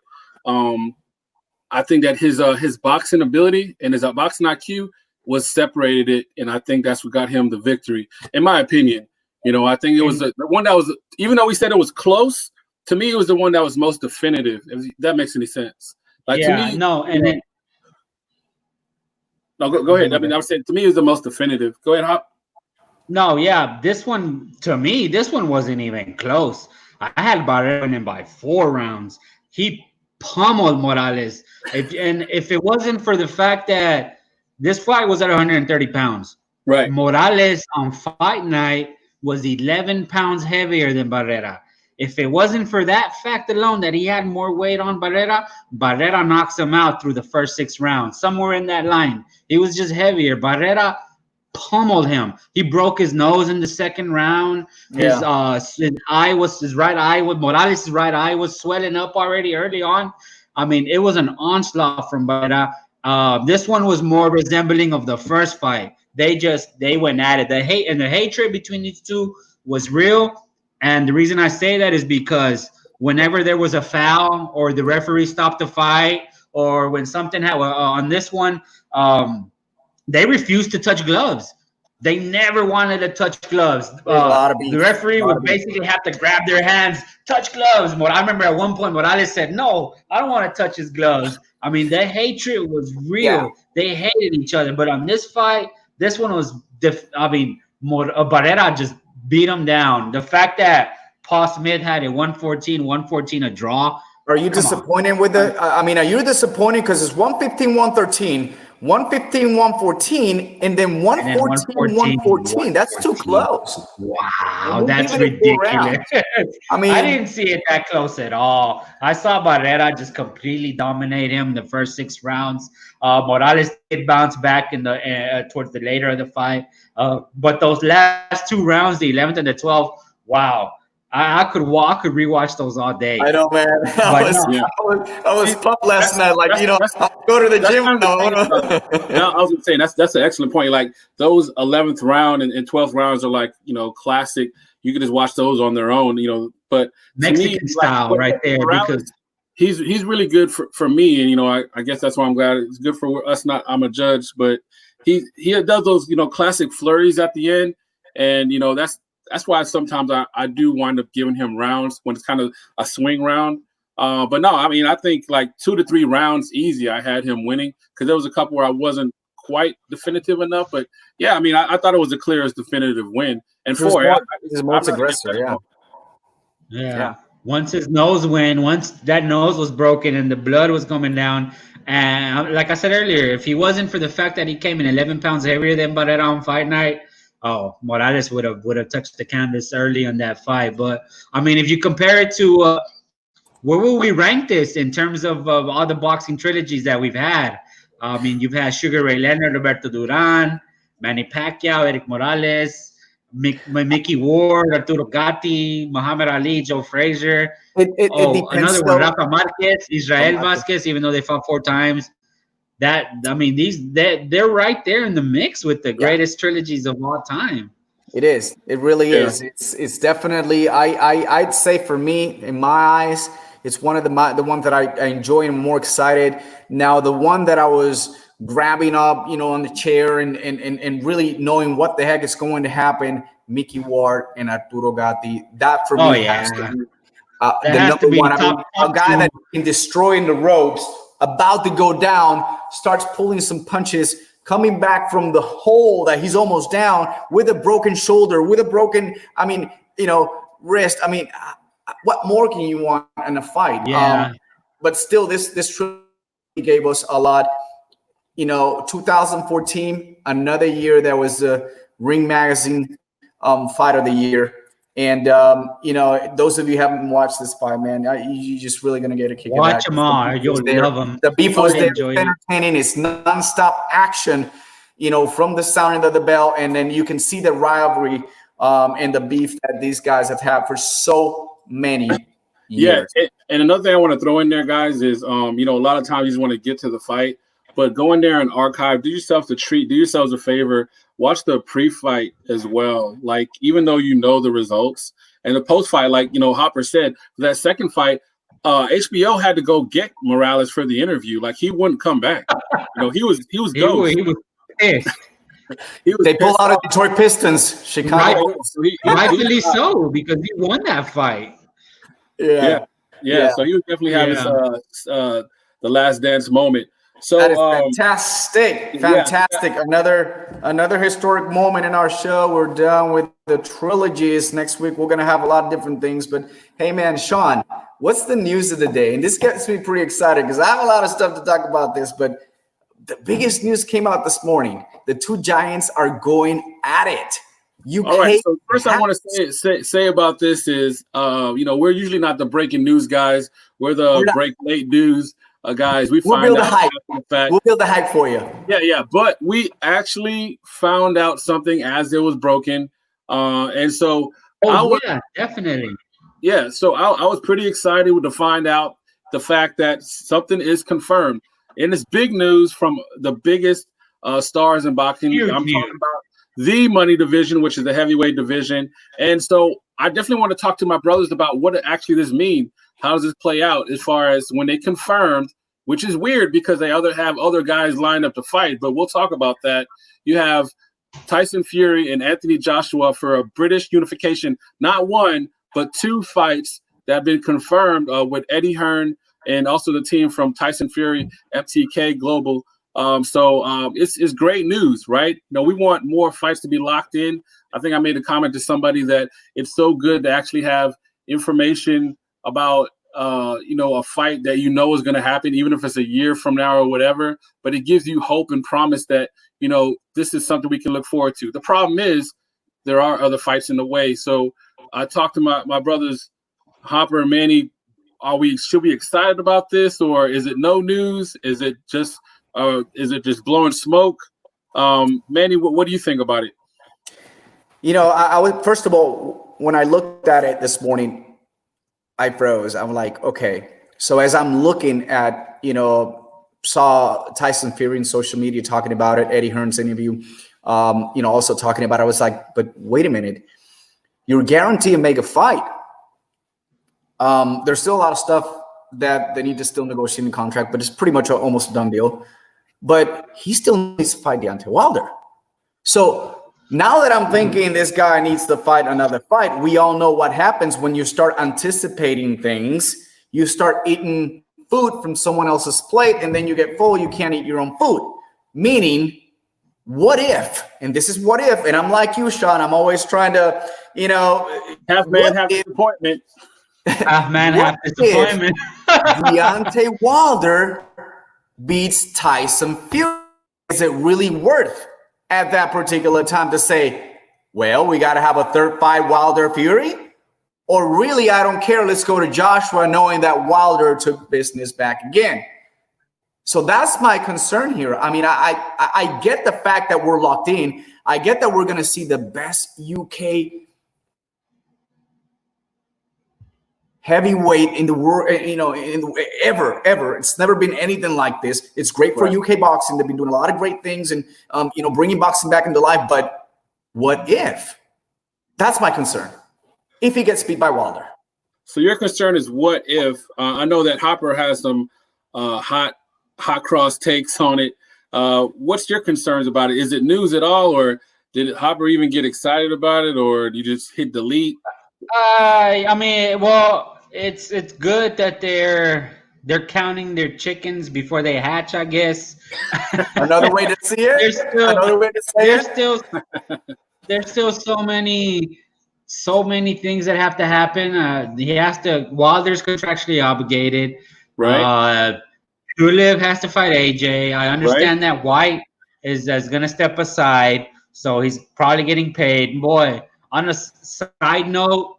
I think that his boxing ability and his boxing IQ was separated it, and I think that's what got him the victory, in my opinion. I think it was the one that was, even though we said it was close, to me it was the one that was most definitive. If that makes any sense. Like to me, no, and then no, go ahead. I was saying to me it was the most definitive. Go ahead, Hop. No, yeah, this one to me, this one wasn't even close. I had Barrera winning by 4 rounds. He pummeled Morales. If it wasn't for the fact that this fight was at 130 pounds, right? Morales on fight night was 11 pounds heavier than Barrera. If it wasn't for that fact alone that he had more weight on Barrera, Barrera knocks him out through the first 6 rounds, somewhere in that line. He was just heavier. Barrera pummeled him. He broke his nose in the second round. His right eye with Morales' right eye was swelling up already early on. It was an onslaught from Barrera. This one was more resembling of the first fight. They went at it. The hate and the hatred between these two was real. And the reason I say that is because whenever there was a foul or the referee stopped the fight, or when something happened on this one, they refused to touch gloves. They never wanted to touch gloves. The referee would basically have to grab their hands, touch gloves. I remember at one point Morales said, "No, I don't want to touch his gloves." The hatred was real. Yeah. They hated each other. But on this fight, this one was Barrera just beat him down. The fact that Paul Smith had a 114 a draw. Are you disappointed with it? Are you disappointed because it's 115, 113, 115, 114, and then 114, 114. That's too close. Wow, that's ridiculous. I didn't see it that close at all. I saw Barrera just completely dominate him in the first 6 rounds. Morales did bounce back in the towards the later of the fight. But those last 2 rounds, the 11th and the 12th, wow. I could rewatch those all day. I know, man. I was pumped last night. I'll go to the gym. I was saying that's an excellent point. Like those 11th round and 12th rounds are classic. You can just watch those on their own. But Mexican style right there, because he's really good for me, and I guess that's why I'm glad it's good for us. I'm a judge, but he does those classic flurries at the end, and that's why sometimes I do wind up giving him rounds when it's kind of a swing round. But no, I think 2 to 3 rounds easy. I had him winning because there was a couple where I wasn't quite definitive enough. But yeah, I thought it was the clearest definitive win. And he's most aggressive. Yeah. Once his nose once that nose was broken and the blood was coming down. And like I said earlier, if he wasn't for the fact that he came in 11 pounds heavier than Barrera on fight night, Morales would have touched the canvas early on that fight. But if you compare it to where will we rank this in terms of all the boxing trilogies that we've had? You've had Sugar Ray Leonard, Roberto Duran, Manny Pacquiao, Erik Morales, Mickey Ward, Arturo Gatti, Muhammad Ali, Joe Frazier. Another one, Rafa Marquez, Israel Vasquez, even though they fought 4 times. They're right there in the mix with the greatest trilogies of all time. It is. It really is. It's definitely. I'd say for me, in my eyes, it's one of the ones that I enjoy and I'm more excited. Now, the one that I was grabbing up, on the chair and really knowing what the heck is going to happen, Mickey Ward and Arturo Gatti. That for me That the has number to be one. I mean, top a guy two. that can destroy in the ropes, about to go down, starts pulling some punches, coming back from the hole that he's almost down with a broken shoulder, with a broken, wrist. I mean, what more can you want in a fight? Yeah. But still, this trilogy gave us a lot. 2014, another year that was the Ring Magazine Fight of the Year. And, those of you who haven't watched this fight, man, you're just really going to get a kick out of Watch them all. You'll love them. The beef was there. Enjoy It's entertaining. It's nonstop action, from the sounding of the bell. And then you can see the rivalry and the beef that these guys have had for so many years. Yeah. And another thing I want to throw in there, guys, is, a lot of times you just want to get to the fight. But go in there and archive. Do yourselves a favor. Watch the pre-fight as well. Like, even though you know the results and the post-fight, like Hopper said, that second fight, HBO had to go get Morales for the interview. Like, he wouldn't come back. He was ghost. He was pissed. They pull out of Detroit Pistons, Chicago. Rightfully so, because he won that fight. Yeah. So he was definitely having the last dance moment. So that is fantastic. Another historic moment in our show. We're done with the trilogies. Next week we're gonna have a lot of different things. But hey, man, Sean, what's the news of the day? And this gets me pretty excited because I have a lot of stuff to talk about this. But the biggest news came out this morning. The two giants are going at it. All right. So first, I want to say about this is, we're usually not the breaking news guys. We're the break late news. Guys, we'll build the hype. We'll build the hype for you. Yeah. But we actually found out something as it was broken. And so definitely. Yeah. So I was pretty excited to find out the fact that something is confirmed. And it's big news from the biggest stars in boxing. I'm talking about the money division, which is the heavyweight division. And so I definitely want to talk to my brothers about what actually this means. How does this play out as far as when they confirmed, which is weird because they have other guys lined up to fight, but we'll talk about that. You have Tyson Fury and Anthony Joshua for a British unification, not one, but two fights that have been confirmed with Eddie Hearn and also the team from Tyson Fury, FTK Global. So it's great news, right? We want more fights to be locked in. I think I made a comment to somebody that it's so good to actually have information about a fight that is going to happen, even if it's a year from now or whatever. But it gives you hope and promise that this is something we can look forward to. The problem is there are other fights in the way. So I talked to my brothers Hopper and Manny. Should we be excited about this, or is it no news? Is it just blowing smoke? Manny, what do you think about it? I would, first of all, when I looked at it this morning, I froze. I'm like, okay. So as I'm looking at, saw Tyson Fury in social media talking about it, Eddie Hearn's interview, also talking about it, I was like, but wait a minute. You're guaranteed to make a fight. There's still a lot of stuff that they need to still negotiate in the contract, but it's pretty much almost a done deal. But he still needs to fight Deontay Wilder. So now that I'm thinking this guy needs to fight another fight, we all know what happens when you start anticipating things. You start eating food from someone else's plate, and then you get full. You can't eat your own food. Meaning, what if? And this is what if. And I'm like you, Sean. I'm always trying to, half man, half disappointment. Half man, half disappointment. Deontay Wilder beats Tyson Fury. Is it really worth at that particular time to say, well, we got to have a third fight, Wilder Fury? Or really, I don't care. Let's go to Joshua, knowing that Wilder took business back again. So that's my concern here. I mean, I get the fact that we're locked in. I get that we're going to see the best UK heavyweight in the world, ever. It's never been anything like this. It's great for UK boxing. They've been doing a lot of great things and, bringing boxing back into life. But what if? That's my concern. If he gets beat by Wilder. So your concern is what if? I know that Hopper has some hot cross takes on it. What's your concerns about it? Is it news at all, or did Hopper even get excited about it, or did you just hit delete? it's good that they're counting their chickens before they hatch, I guess. Another way to see it. Another way to say it. There's still so many things that have to happen. He has to. Wilder's contractually obligated. Right. Pulev has to fight AJ. I understand that White is going to step aside, so he's probably getting paid. Boy, on a side note,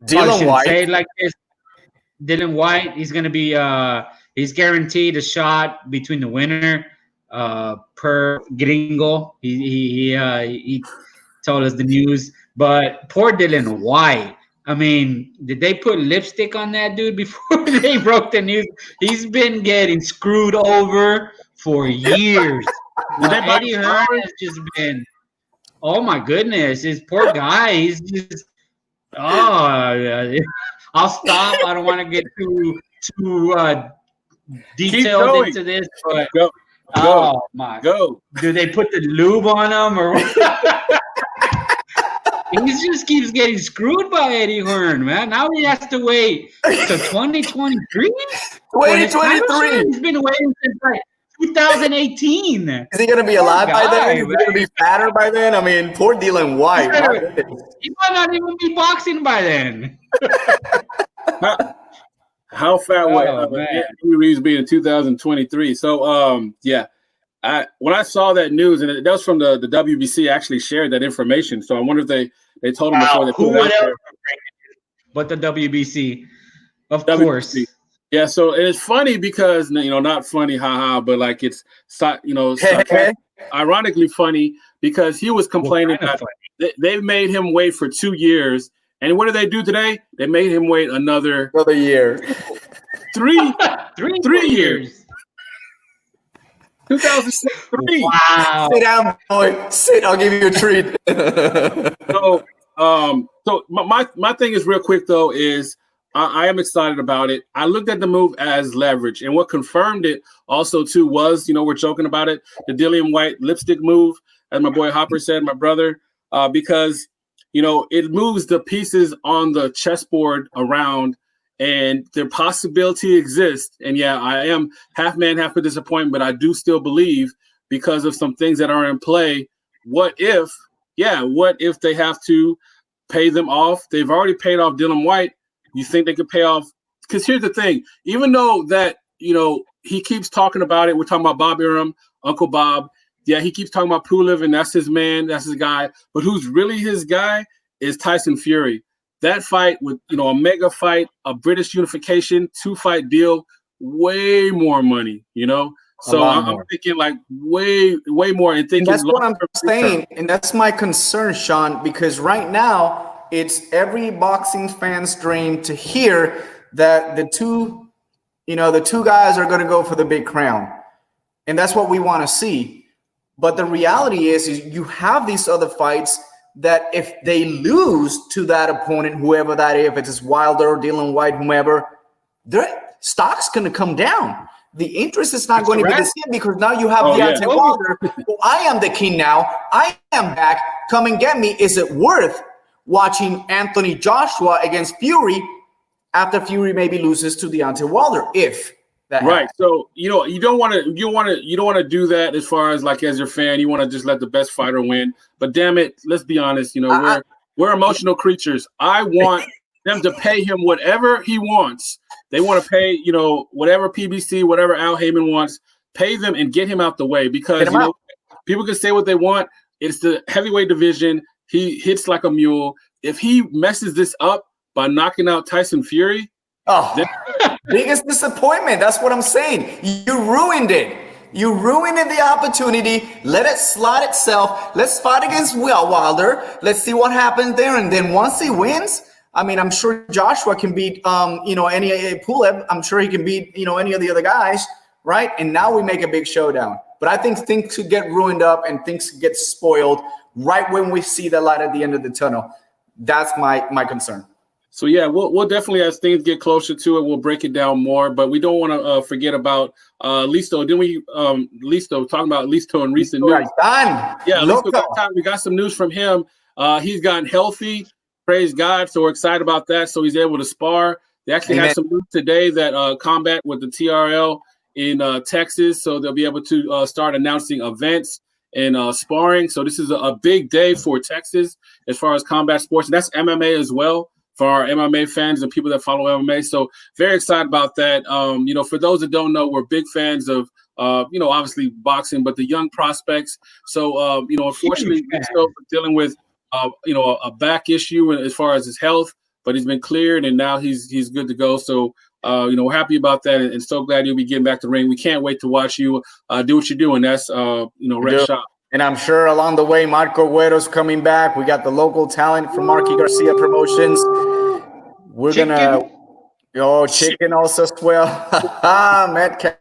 Dylan White. say it like this. Dylan White, he's going to be he's guaranteed a shot between the winner per Gringo. He told us the news, but poor Dylan White. I mean, did they put lipstick on that dude before they broke the news? He's been getting screwed over for years. Eddie Hearn has just been, oh my goodness, this poor guy. He's just, I'll stop. I don't want to get too detailed into this, but do they put the lube on him or what? He just keeps getting screwed by Eddie Hearn, man. Now he has to wait to 2023. 2023. He's been waiting since like 2018. Is he gonna be alive by then? Is he gonna be fatter by then? I mean, poor Dylan White. He might not even be boxing by then. How fat will Anthony Reeves be in 2023? So, when I saw that news, and that was from the WBC, actually shared that information. So I wonder if they told him before they put it out there. But the WBC, of WBC. course. Yeah, so it's funny because, not funny, haha, but like it's, ironically funny because he was complaining that they made him wait for 2 years. And what did they do today? They made him wait another year. Three years. 2003. Wow. Sit down, boy. Sit. I'll give you a treat. So my thing is real quick though is I am excited about it. I looked at the move as leverage, and what confirmed it also too was we're joking about it, the Dillian White lipstick move, as my boy Hopper said, my brother, because it moves the pieces on the chessboard around. And the possibility exists. And yeah, I am half man, half a disappointment, but I do still believe because of some things that are in play. What if they have to pay them off? They've already paid off Dylan White. You think they could pay off? Because here's the thing, even though that, he keeps talking about it. We're talking about Bob Arum, Uncle Bob. Yeah, he keeps talking about Pulev, and that's his man, that's his guy. But who's really his guy is Tyson Fury. That fight with, a mega fight, a British unification, 2-fight deal, way more money, So I'm thinking like way more. And thinking that's what I'm saying. And that's my concern, Sean, because right now it's every boxing fan's dream to hear that the two guys are going to go for the big crown. And that's what we want to see. But the reality is you have these other fights that if they lose to that opponent, whoever that is, if it's Wilder, Dylan White, whomever, their stock's going to come down. The interest is not going to be the same because now you have Deontay Wilder, who I am the king now. I am back. Come and get me. Is it worth watching Anthony Joshua against Fury after Fury maybe loses to Deontay Wilder? If that happens. So you don't want to do that as far as like as your fan. You want to just let the best fighter win. But damn it, let's be honest. We're emotional creatures. I want them to pay him whatever he wants. They want to pay whatever PBC, whatever Al Heyman wants. Pay them and get him out the way because people can say what they want. It's the heavyweight division. He hits like a mule. If he messes this up by knocking out Tyson Fury. Biggest disappointment. That's what I'm saying. You ruined it. You ruined the opportunity. Let it slide itself. Let's fight against Wilder. Let's see what happens there. And then once he wins, I mean, I'm sure Joshua can beat, any Pulev. I'm sure he can beat, any of the other guys, right? And now we make a big showdown. But I think things could get ruined up and things could get spoiled right when we see the light at the end of the tunnel. That's my concern. So yeah, we'll definitely, as things get closer to it, we'll break it down more. But we don't want to forget about Listo. Didn't we? Listo, talking about Listo in recent news. Yeah, Listo, we got some news from him. He's gotten healthy. Praise God. So we're excited about that. So he's able to spar. They actually had some news today that combat with the TRL in Texas, so they'll be able to start announcing events and sparring. So this is a big day for Texas as far as combat sports. And that's MMA as well for our MMA fans and people that follow MMA. So very excited about that. For those that don't know, we're big fans of, obviously boxing, but the young prospects. So, unfortunately, he's still dealing with, a back issue as far as his health, but he's been cleared and now he's good to go. So, we're happy about that and so glad you'll be getting back to the ring. We can't wait to watch you do what you're doing. That's, Red Shop. And I'm sure along the way, Marco Guero's coming back. We got the local talent from Marky Garcia Promotions. We're Chicken also as well. Metcalf,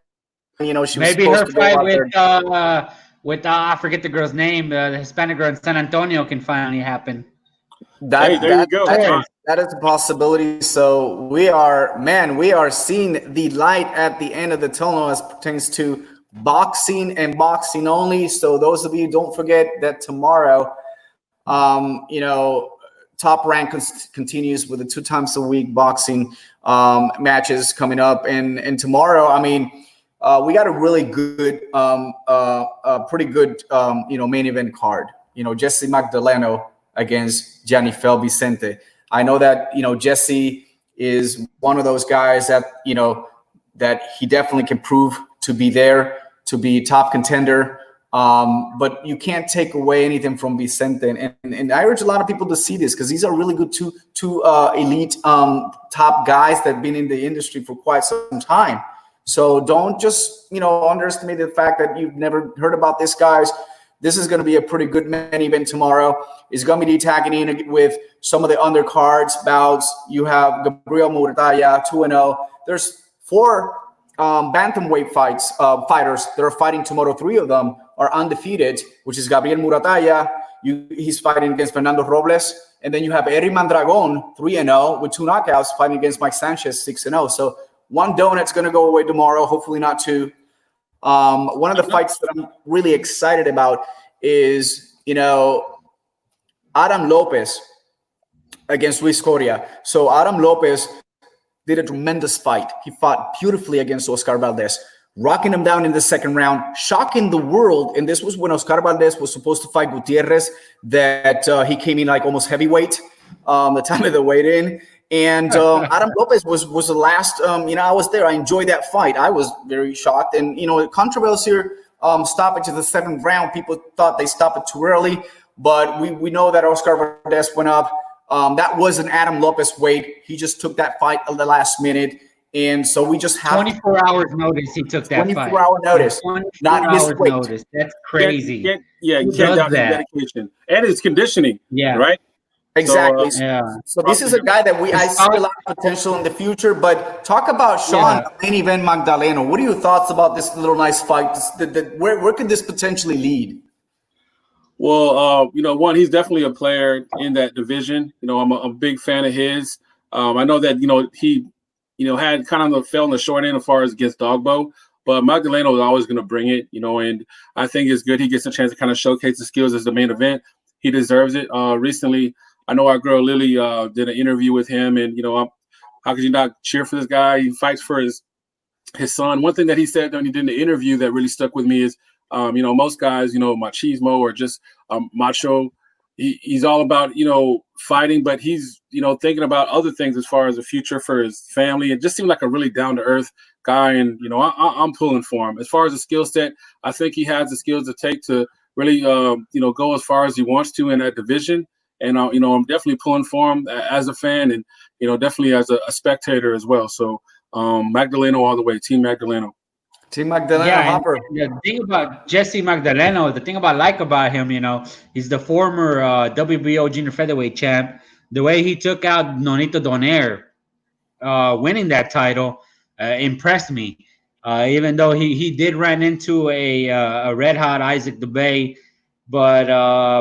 she was maybe her fight with I forget the girl's name, the Hispanic girl in San Antonio can finally happen. There you go. That is a possibility. So we are seeing the light at the end of the tunnel as pertains to boxing and boxing only. So those of you, don't forget that tomorrow, Top Rank continues with the 2 times a week boxing matches coming up. And tomorrow, we got a really good, pretty good, main event card. Jesse Magdaleno against Gianni Vicente. I know that, Jesse is one of those guys that, that he definitely can prove to be there, to be top contender. But you can't take away anything from Vicente. And I urge a lot of people to see this because these are really good two elite top guys that have been in the industry for quite some time. So don't just, underestimate the fact that you've never heard about these guys. This is going to be a pretty good main event tomorrow. It's going to be tagging in with some of the undercards bouts. You have Gabriel Murtaya, 2-0. There's 4 bantamweight fighters that are fighting tomorrow. 3 of them are undefeated, which is Gabriel Muratalla. He's fighting against Fernando Robles. And then you have Erik Mandragon, 3-0, with 2 knockouts, fighting against Mike Sanchez, 6-0. So 1 donut's going to go away tomorrow, hopefully not 2. One of the fights that I'm really excited about is, Adam Lopez against Luis Coria. So Adam Lopez did a tremendous fight. He fought beautifully against Oscar Valdez, rocking him down in the 2nd round, shocking the world. And this was when Oscar Valdez was supposed to fight Gutierrez, that he came in like almost heavyweight, the time of the weigh-in. And Adam Lopez was the last, I was there. I enjoyed that fight. I was very shocked. And, controversy stoppage in the 7th round. People thought they stopped it too early. But we know that Oscar Valdez went up. That was an Adam Lopez weight. He just took that fight at the last minute. And so we just have 24 hours notice he took that 24 fight. 24-hour notice. 24 not his hours weight. notice. That's crazy. You can't doubt his dedication. And his conditioning. Yeah. Right? Exactly. So this is a guy that I see a lot of potential in the future. But talk about Sean, the main event Magdaleno. What are your thoughts about this little nice fight? Where could this potentially lead? Well, one, he's definitely a player in that division. I'm a big fan of his. I know that, he, had kind of fell in the short end as far as against Dogbo, but Magdaleno is always going to bring it, and I think it's good. He gets a chance to kind of showcase his skills as the main event. He deserves it. Recently, I know our girl Lily did an interview with him, and, how could you not cheer for this guy? He fights for his son. One thing that he said when he did the interview that really stuck with me is, most guys, machismo or just macho, he's all about, fighting, but he's, thinking about other things as far as the future for his family. It just seemed like a really down-to-earth guy, and, I'm pulling for him. As far as the skill set, I think he has the skills to take to really, go as far as he wants to in that division. And, I'm definitely pulling for him as a fan and, definitely as a spectator as well. So Magdaleno all the way, Team Magdaleno. Team Magdaleno, yeah, Hopper. The thing about Jesse Magdaleno, the thing I like about him, he's the former WBO junior featherweight champ. The way he took out Nonito Donaire, winning that title, impressed me. Even though he did run into a red hot Isaac Dubé, but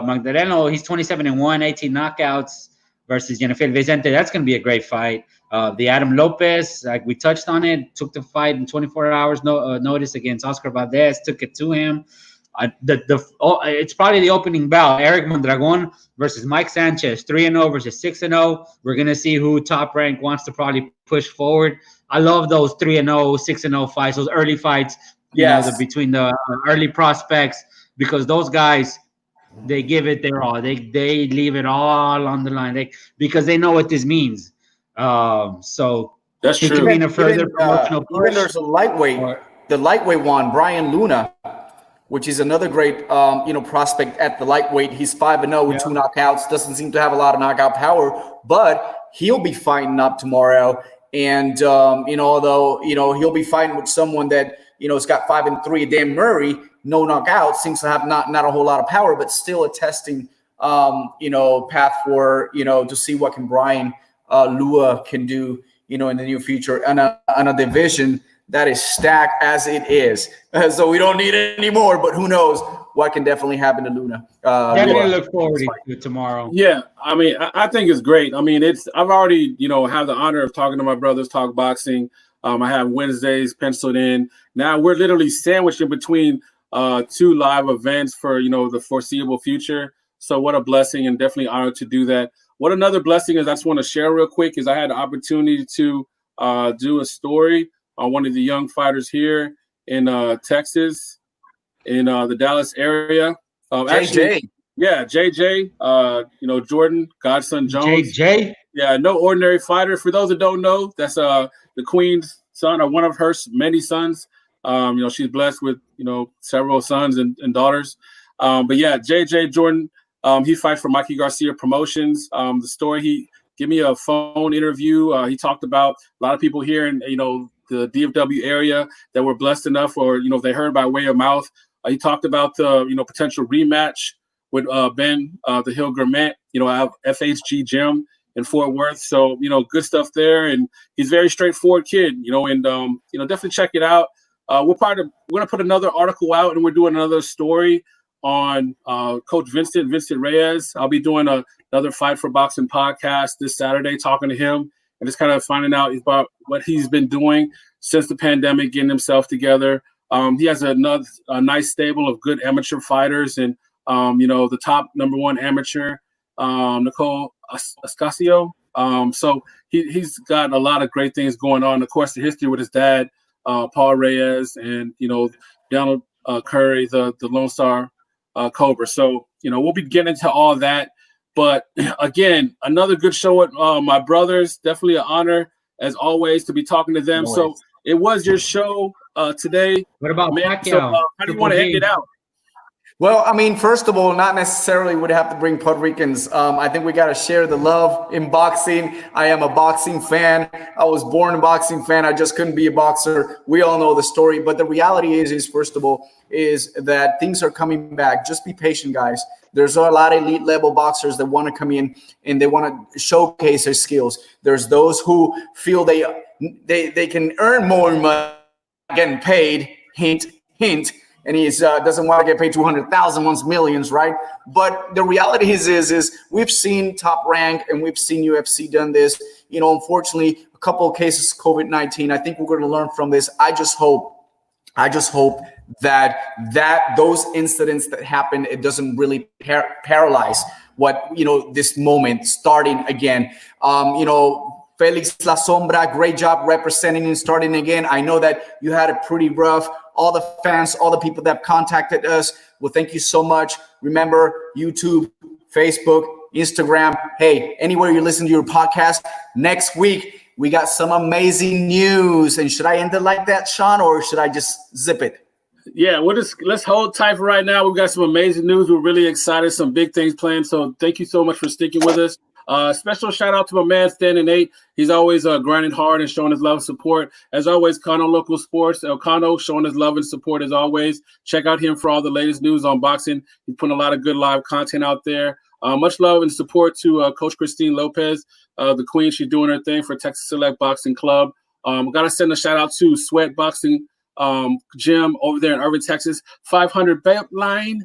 Magdaleno, he's 27-1, 18 knockouts versus Jennifer Vicente. That's going to be a great fight. The Adam Lopez, like we touched on it, took the fight in 24 hours notice against Oscar Valdez, took it to him. It's probably the opening bell. Erik Mondragon versus Mike Sanchez, 3-0 versus 6-0. We're gonna see who Top Rank wants to probably push forward. I love those 3-0, 6-0 fights, those early fights. Between the early prospects, because those guys, they give it their all. They leave it all on the line. Because they know what this means. So that's true. Could mean a further promotional push. Even there's a lightweight, the lightweight one, Brian Luna, which is another great prospect at the lightweight. He's 5-0 with 2 knockouts. Doesn't seem to have a lot of knockout power, but he'll be fighting up tomorrow. And although he'll be fighting with someone that has got 5-3. Dan Murray, no knockout, seems to have not a whole lot of power, but still a testing path for to see what can Brian Lua can do in the near future on a division that is stacked as it is. So we don't need it anymore, but who knows what can definitely happen to Luna. Definitely look forward to tomorrow. Yeah, I mean, I think it's great. I mean, I've already, have the honor of talking to my brothers talk boxing. I have Wednesdays penciled in. Now we're literally sandwiched in between 2 live events for, the foreseeable future. So what a blessing, and definitely honored to do that. What another blessing is, I just want to share real quick, is I had the opportunity to do a story on one of the young fighters here in Texas, in the Dallas area. JJ. Yeah, JJ, Jordan, Godson Jones. JJ? Yeah, no ordinary fighter. For those that don't know, that's the Queen's son, or one of her many sons. She's blessed with, several sons and daughters. But yeah, JJ Jordan, he fights for Mikey Garcia Promotions. The story, he gave me a phone interview. He talked about a lot of people here in, the DFW area that were blessed enough, or, they heard by way of mouth. He talked about the, potential rematch with Ben the Hill Grament, at FHG Gym in Fort Worth. So, good stuff there. And he's a very straightforward kid, and, definitely check it out. We're going to put another article out, and we're doing another story on Coach Vincent Reyes. I'll be doing another Fight for Boxing podcast this Saturday, talking to him and just kind of finding out about what he's been doing since the pandemic, getting himself together. He has a nice stable of good amateur fighters, and the top #1 amateur, Nicole Ascasio. So he's got a lot of great things going on. Of course, the history with his dad, Paul Reyes, and Donald Curry, the Lone Star Cobra. So we'll be getting into all that. But again, another good show with my brothers. Definitely an honor, as always, to be talking to them. So it was your show today. What about Pacquiao? So, how do you want to end it out? Well, I mean, first of all, not necessarily would have to bring Puerto Ricans. I think we got to share the love in boxing. I am a boxing fan. I was born a boxing fan. I just couldn't be a boxer. We all know the story. But the reality is first of all, is that things are coming back. Just be patient, guys. There's a lot of elite level boxers that want to come in and they want to showcase their skills. There's those who feel they can earn more money getting paid. Hint, hint. And he doesn't want to get paid 200,000, wants millions, right? But the reality is we've seen Top Rank and we've seen UFC done this. Unfortunately, a couple of cases of COVID-19. I think we're going to learn from this. I just hope that those incidents that happen, it doesn't really paralyze what this moment starting again. Felix La Sombra, great job representing and starting again. I know that you had it pretty rough. All the fans, all the people that have contacted us, well, thank you so much. Remember, YouTube, Facebook, Instagram. Hey, anywhere you listen to your podcast, next week, we got some amazing news. And should I end it like that, Sean, or should I just zip it? Yeah, let's hold tight for right now. We've got some amazing news. We're really excited. Some big things planned. So thank you so much for sticking with us. Special shout out to my man, Stan 8. He's always grinding hard and showing his love and support. As always, Kano Local Sports, El Kano, showing his love and support as always. Check out him for all the latest news on boxing. He's putting a lot of good live content out there. Much love and support to Coach Christine Lopez, the Queen. She's doing her thing for Texas Select Boxing Club. Got to send a shout out to Sweat Boxing Gym over there in Irving, Texas. 500 Beltline.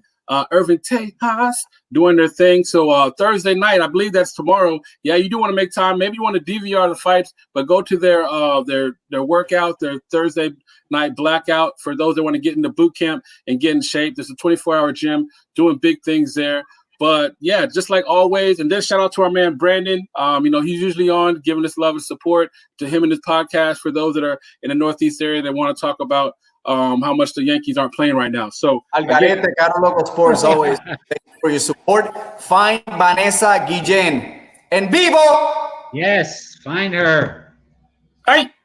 Irvin Tejas doing their thing. So Thursday night, I believe that's tomorrow. Yeah, you do want to make time. Maybe you want to DVR the fights, but go to their workout, their Thursday night blackout for those that want to get into boot camp and get in shape. There's a 24-hour gym doing big things there. But yeah, just like always, and then shout out to our man Brandon. He's usually on giving us love and support to him and his podcast for those that are in the Northeast area that want to talk about how much the Yankees aren't playing right now. So Algarete, Caro Loco Sports, always. Thank you for your support. Find Vanessa Guillen. EnVivo. Yes, find her. Hey.